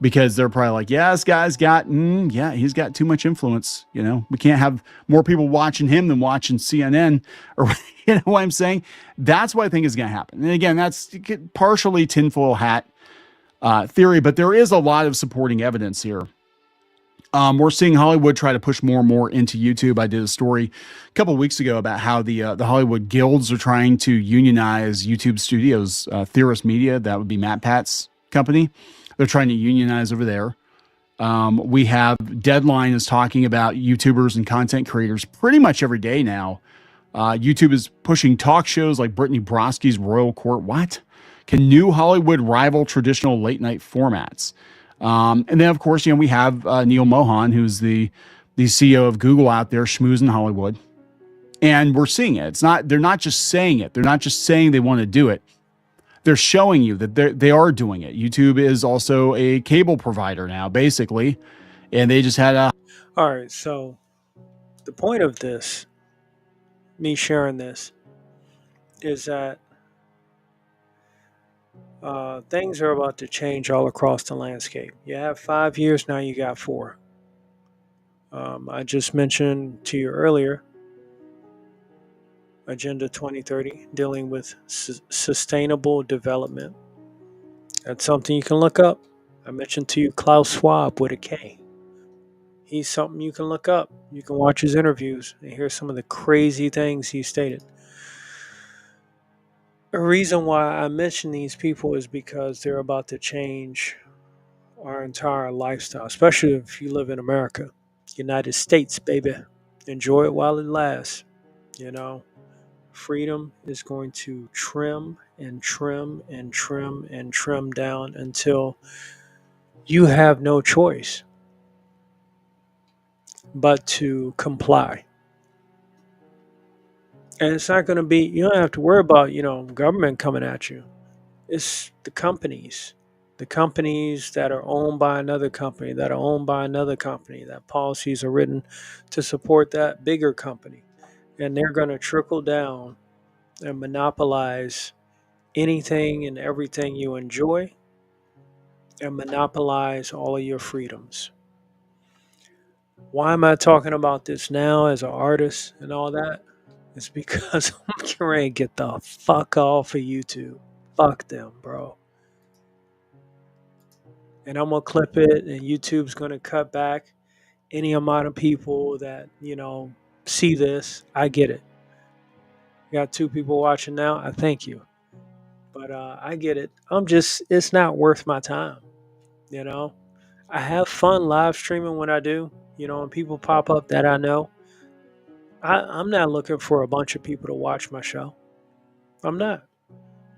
because they're probably like, yeah, this guy's got, he's got too much influence. We can't have more people watching him than watching CNN, or you know what I'm saying? That's what I think is going to happen. And again, that's partially tinfoil hat theory, but there is a lot of supporting evidence here. We're seeing Hollywood try to push more and more into YouTube. I did a story a couple of weeks ago about how the Hollywood guilds are trying to unionize YouTube studios. Theorist Media, that would be Matt Pat's company. They're trying to unionize over there. We have Deadline is talking about YouTubers and content creators pretty much every day now. YouTube is pushing talk shows like Brittany Broski's Royal Court. What? Can new Hollywood rival traditional late night formats? And then, of course, we have Neil Mohan, who's the CEO of Google out there schmoozing Hollywood. And we're seeing it. They're not just saying it. They're not just saying they want to do it. They're showing you that they are doing it. YouTube is also a cable provider now, basically. And they just had a... All right, so the point of this, me sharing this, is that things are about to change all across the landscape. You have 5 years, now you got 4. I just mentioned to you earlier, Agenda 2030, dealing with sustainable development. That's something you can look up. I mentioned to you Klaus Schwab with a K. He's something you can look up. You can watch his interviews and hear some of the crazy things he stated. The reason why I mention these people is because they're about to change our entire lifestyle, especially if you live in America, United States, baby. Enjoy it while it lasts. Freedom is going to trim and trim and trim and trim down until you have no choice but to comply. And it's not going to be, you don't have to worry about, government coming at you. It's the companies that are owned by another company, that are owned by another company, that policies are written to support that bigger company. And they're going to trickle down and monopolize anything and everything you enjoy and monopolize all of your freedoms. Why am I talking about this now as an artist and all that? It's because I'm getting ready to get the fuck off of YouTube. Fuck them, bro. And I'm going to clip it, and YouTube's going to cut back any amount of people that, see this. I get it. You got 2 people watching now. I thank you. But I get it. It's not worth my time. I have fun live streaming when I do. When people pop up that I know. I'm not looking for a bunch of people to watch my show. I'm not.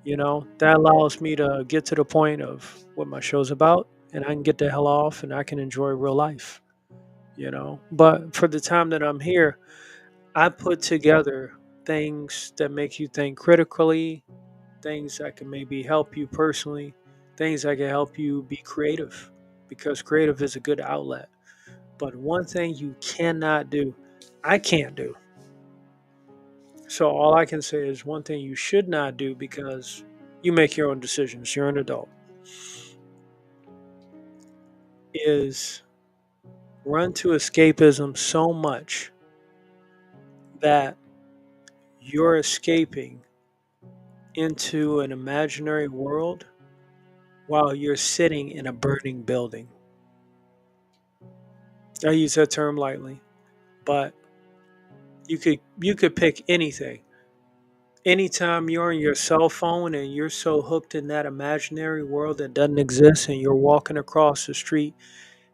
That allows me to get to the point of what my show's about, and I can get the hell off and I can enjoy real life. But for the time that I'm here, I put together things that make you think critically, things that can maybe help you personally, things that can help you be creative, because creative is a good outlet. But one thing you cannot do, I can't do. So all I can say is one thing you should not do, because you make your own decisions, you're an adult, is run to escapism so much that you're escaping into an imaginary world while you're sitting in a burning building. I use that term lightly, but you could pick anything. Anytime you're on your cell phone and you're so hooked in that imaginary world that doesn't exist, and you're walking across the street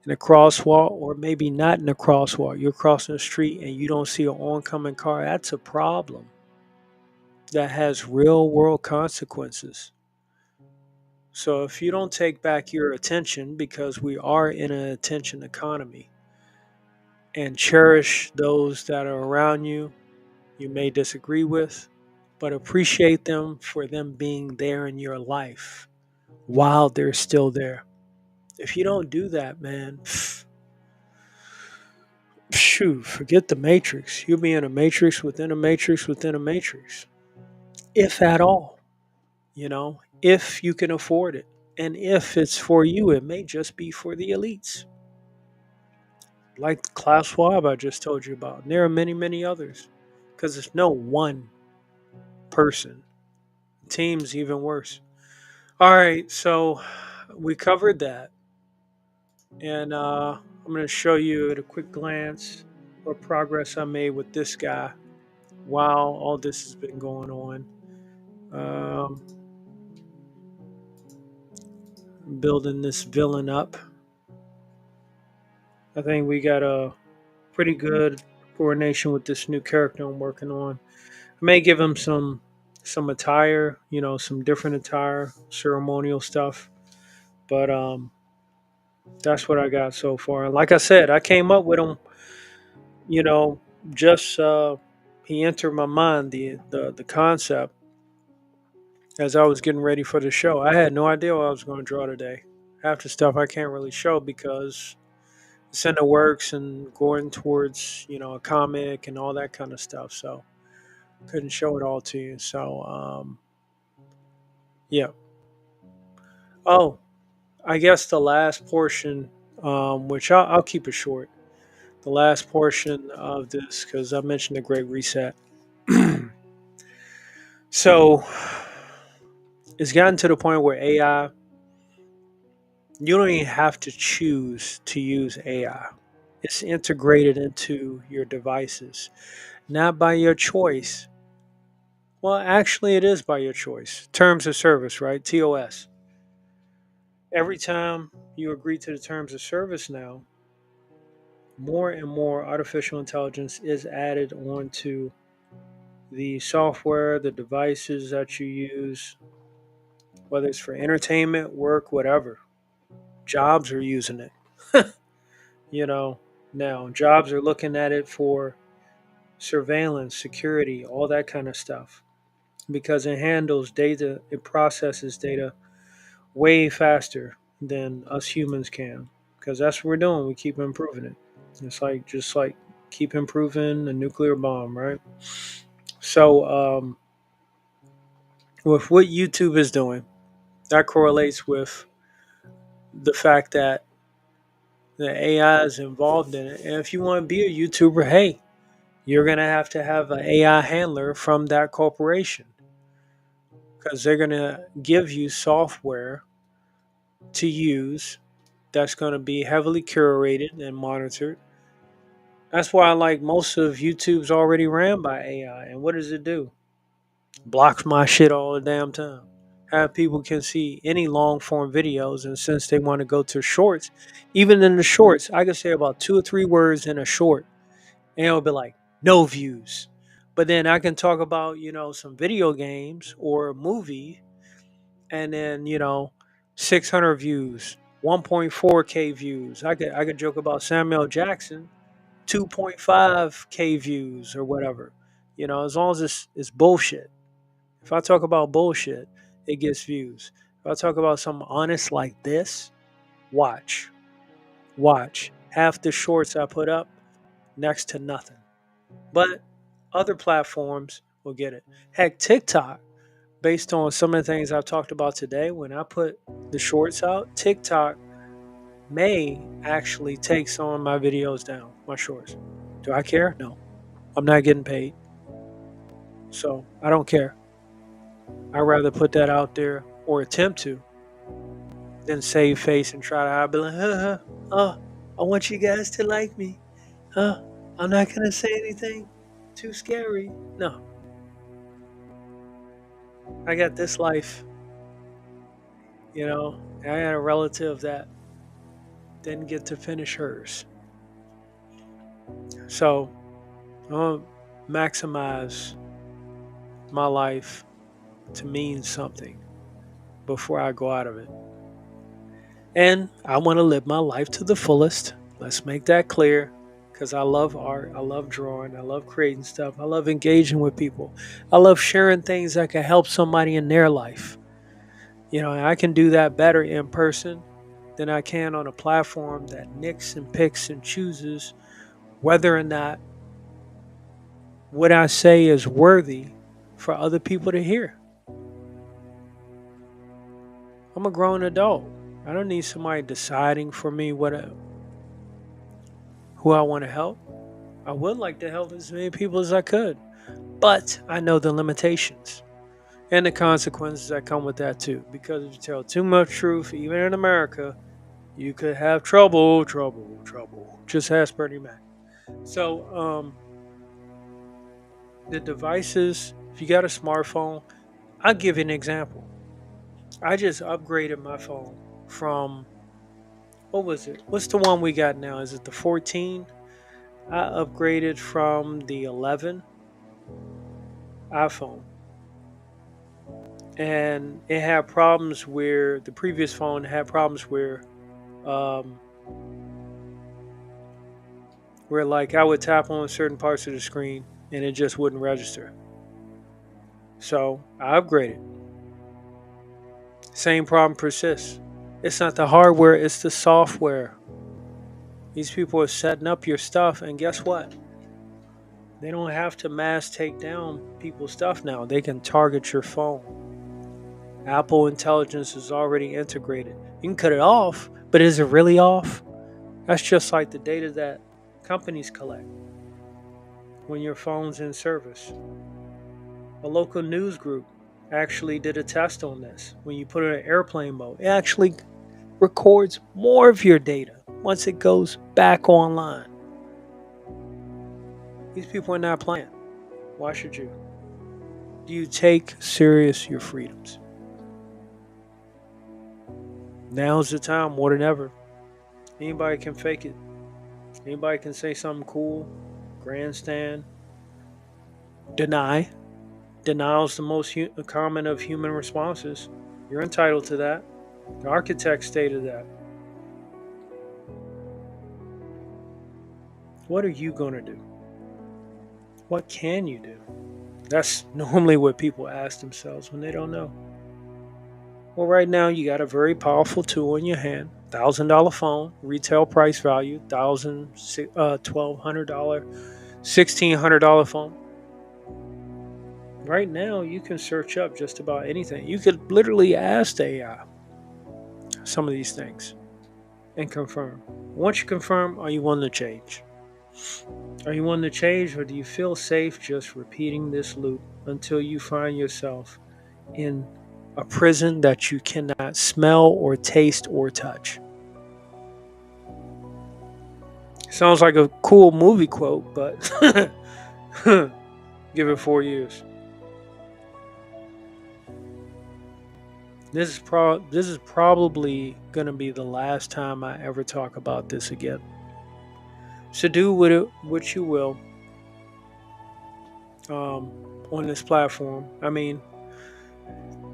in a crosswalk, or maybe not in a crosswalk, you're crossing the street and you don't see an oncoming car, that's a problem. that has real world consequences. So if you don't take back your attention, because we are in an attention economy, and cherish those that are around you, you may disagree with, but appreciate them for them being there in your life while they're still there. If you don't do that, man, shoot, forget the matrix. You'll be in a matrix within a matrix within a matrix, if at all, if you can afford it. And if it's for you, it may just be for the elites, like Klaus Schwab I just told you about. And there are many, many others, because it's no one person. Teams, even worse. All right, so we covered that. And I'm going to show you at a quick glance what progress I made with this guy while all this has been going on. Building this villain up. I think we got a pretty good coordination with this new character I'm working on. I may give him some attire, some different attire, ceremonial stuff. But that's what I got so far. And like I said, I came up with him, you know, just he entered my mind, the concept, as I was getting ready for the show. I had no idea what I was going to draw today. Half the stuff I can't really show because it's in the works and going towards, a comic and all that kind of stuff. So couldn't show it all to you. So yeah. Oh, I guess the last portion, which I'll keep it short. The last portion of this, because I mentioned the Great Reset. So it's gotten to the point where AI, you don't even have to choose to use AI. It's integrated into your devices, not by your choice. Well, actually, it is by your choice. Terms of service, right? TOS. Every time you agree to the terms of service now, more and more artificial intelligence is added onto the software, the devices that you use, whether it's for entertainment, work, whatever. Jobs are using it. Now jobs are looking at it for surveillance, security, all that kind of stuff, because it handles data, it processes data way faster than us humans can, because that's what we're doing. We keep improving it. It's like just like keep improving a nuclear bomb, right? So with what YouTube is doing, that correlates with the fact that the AI is involved in it. And if you want to be a YouTuber, hey, you're going to have an AI handler from that corporation, because they're going to give you software to use that's going to be heavily curated and monitored. That's why, like, most of YouTube's already ran by AI. And what does it do? Blocks my shit all the damn time. Have people can see any long form videos, and since they want to go to shorts, even in the shorts, I can say about 2 or 3 words in a short, and it'll be like no views. But then I can talk about some video games or a movie, and then 600 views, 1.4K views. I could joke about Samuel Jackson, 2.5K views or whatever. As long as it's bullshit. If I talk about bullshit, it gets views. If I talk about something honest like this, watch. Watch. Half the shorts I put up, next to nothing. But other platforms will get it. Heck, TikTok, based on some of the things I've talked about today, when I put the shorts out, TikTok may actually take some of my videos down, my shorts. Do I care? No. I'm not getting paid. So I don't care. I'd rather put that out there, or attempt to, than save face and try to hide. Be like, I want you guys to like me. I'm not going to say anything too scary. No. I got this life. I had a relative that didn't get to finish hers. So I'm going to maximize my life to mean something before I go out of it. And I want to live my life to the fullest. Let's make that clear. Because I love art, I love drawing, I love creating stuff, I love engaging with people, I love sharing things that can help somebody in their life. You know, and I can do that better in person than I can on a platform that nicks and picks and chooses whether or not what I say is worthy for other people to hear. I'm a grown adult. I don't need somebody deciding for me who I want to help. I would like to help as many people as I could, but I know the limitations and the consequences that come with that too. Because if you tell too much truth, even in America, you could have trouble. Just ask Bernie Mac. So, the devices, if you got a smartphone, I'll give you an example. I just upgraded my phone from, what was it? What's the one we got now? Is it the 14? I upgraded from the 11 iPhone. And it had problems where the previous phone had problems um, where like I would tap on certain parts of the screen and it just wouldn't register. So I upgraded. Same problem persists. It's not the hardware, it's the software. These people are setting up your stuff, and guess what? They don't have to mass take down people's stuff now. They can target your phone. Apple Intelligence is already integrated. You can cut it off, but is it really off? That's just like the data that companies collect when your phone's in service. A local news group actually did a test on this. When you put it in airplane mode, it actually records more of your data once it goes back online. These people are not playing. Why should you? Do you take serious your freedoms? Now's the time more than ever. Anybody can fake it. Anybody can say something cool, grandstand, deny. Denial is the most common of human responses. You're entitled to that. The architect stated that. What are you going to do? What can you do? That's normally what people ask themselves when they don't know. Well, right now you got a very powerful tool in your hand. $1,000 phone, retail price value, $1,200, $1,600 phone. Right now, you can search up just about anything. You could literally ask the AI some of these things and confirm. Once you confirm, are you willing to change? Are you willing to change, or do you feel safe just repeating this loop until you find yourself in a prison that you cannot smell or taste or touch? Sounds like a cool movie quote, but give it 4 years. This is probably gonna be the last time I ever talk about this again. So do with it what you will on this platform. I mean,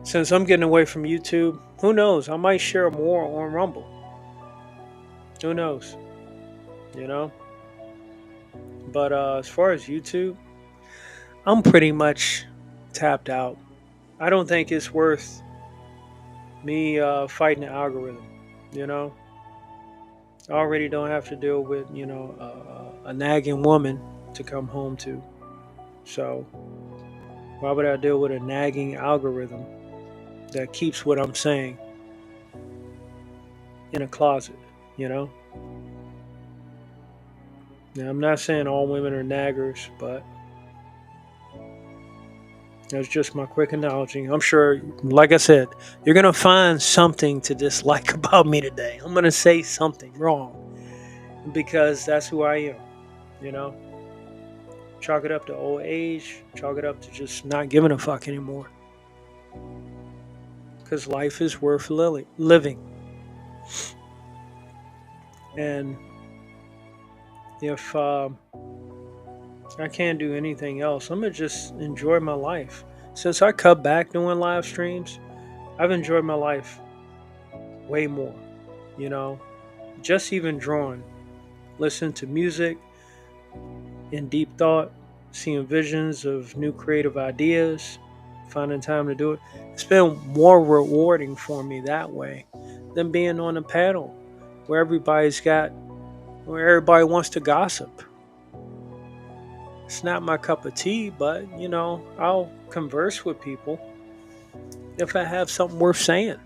since I'm getting away from YouTube, who knows? I might share more on Rumble. Who knows? You know? But as far as YouTube, I'm pretty much tapped out. I don't think it's worth me fighting the algorithm, you know? I already don't have to deal with, a nagging woman to come home to. So why would I deal with a nagging algorithm that keeps what I'm saying in a closet, you know? Now, I'm not saying all women are naggers, but that's just my quick analogy. I'm sure, like I said, you're going to find something to dislike about me today. I'm going to say something wrong because that's who I am, you know? Chalk it up to old age, chalk it up to just not giving a fuck anymore. Because life is worth living. And if I can't do anything else, I'm going to just enjoy my life. Since I cut back doing live streams, I've enjoyed my life way more. You know, just even drawing, listening to music in deep thought, seeing visions of new creative ideas, finding time to do it. It's been more rewarding for me that way than being on a panel where where everybody wants to gossip. It's not my cup of tea, but I'll converse with people if I have something worth saying.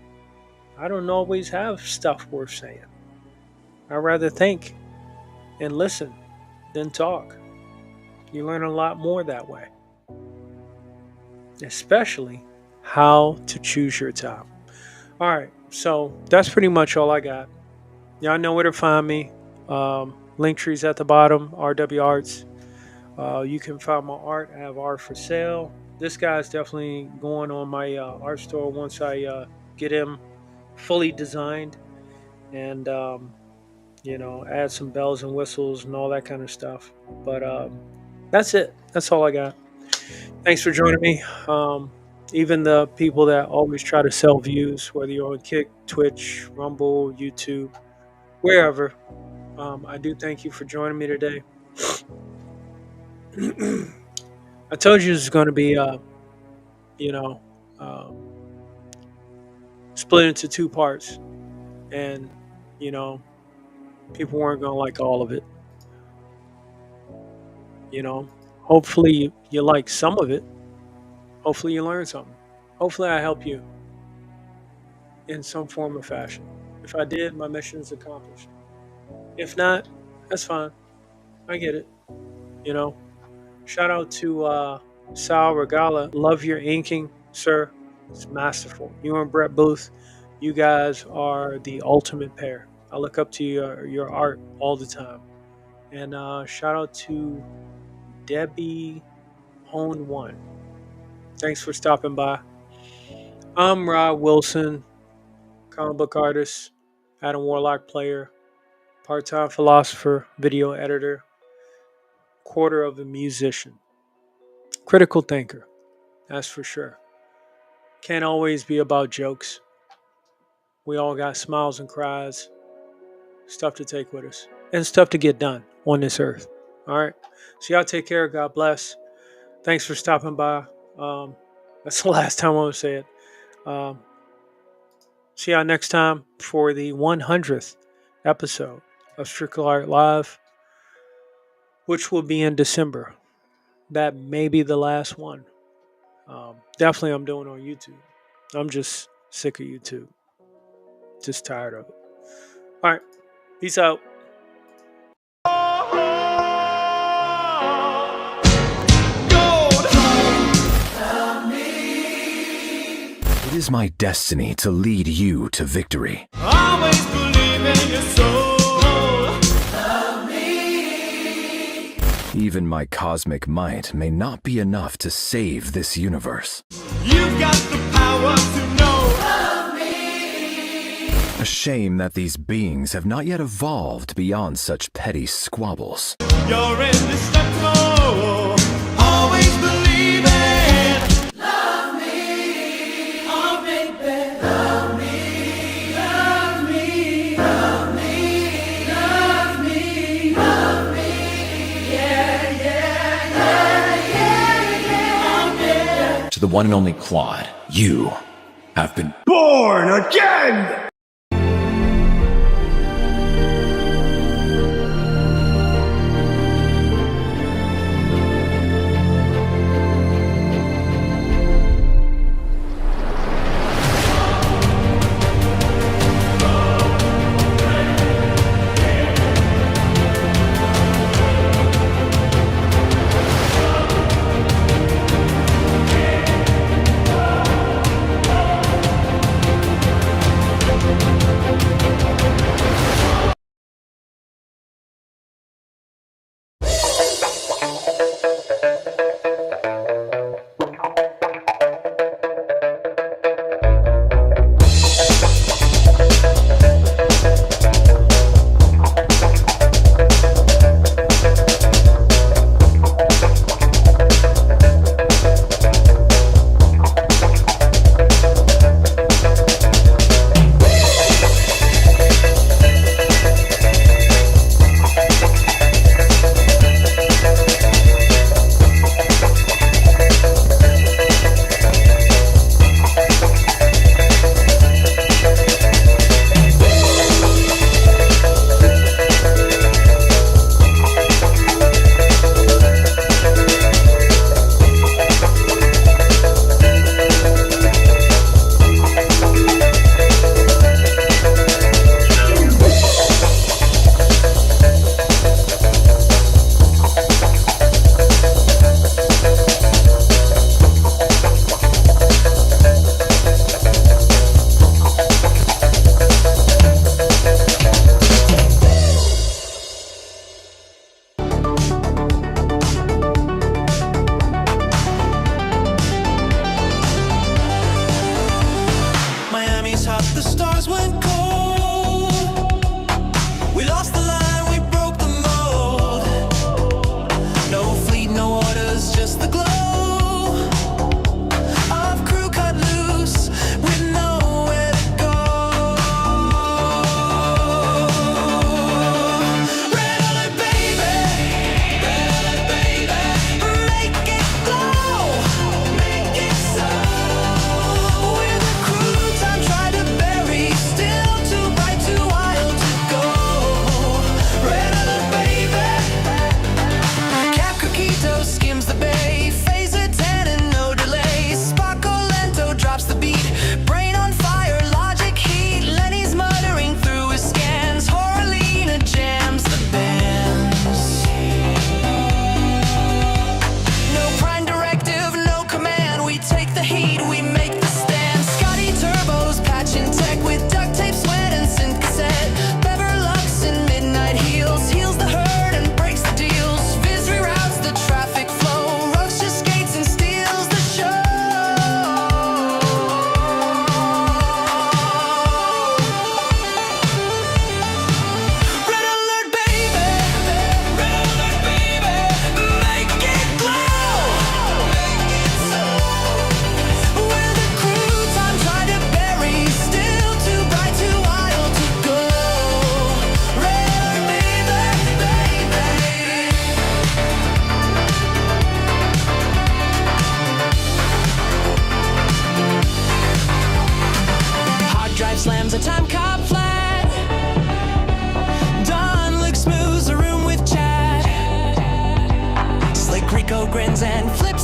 I don't always have stuff worth saying. I'd rather think and listen than talk. You learn a lot more that way. Especially how to choose your time. All right, so that's pretty much all I got. Y'all know where to find me. Link trees at the bottom, RWA Arts. You can find my art. I have art for sale. This guy's definitely going on my art store once I get him fully designed and add some bells and whistles and all that kind of stuff. But that's it. That's all I got. Thanks for joining me. Even the people that always try to sell views, whether you're on Kick, Twitch, Rumble, YouTube, wherever, I do thank you for joining me today. I told you this is going to be, split into two parts, and people weren't going to like all of it. Hopefully you like some of it. Hopefully you learn something. Hopefully I help you in some form or fashion. If I did, my mission is accomplished. If not, that's fine. I get it. Shout out to Sal Regala. Love your inking, sir. It's masterful. You and Brett Booth, you guys are the ultimate pair. I look up to your art all the time. And shout out to Debbie Hone One. Thanks for stopping by. I'm Rob Wilson, comic book artist, Adam Warlock player, part-time philosopher, video editor, quarter of a musician, critical thinker, that's for sure. Can't always be about jokes. We all got smiles and cries, stuff to take with us, and stuff to get done on this earth. All right. So y'all take care. God bless. Thanks for stopping by. That's the last time I'm going to say it. See y'all next time for the 100th episode of Strictly Art Live, which will be in December. That may be the last one. Definitely I'm doing on YouTube. I'm just sick of YouTube. Just tired of it. All right. Peace out. It is my destiny to lead you to victory. Always believe in your soul. Love me. Even my cosmic might may not be enough to save this universe. You've got the power to know. Love me. A shame that these beings have not yet evolved beyond such petty squabbles. You're indestructible. Always believe it. Love me. Oh, baby. Love me. Love me. Love me. Love me. Love me. Yeah, yeah, yeah, yeah, yeah. Oh, yeah. To the one and only Claude, you have been Born again! friends and flip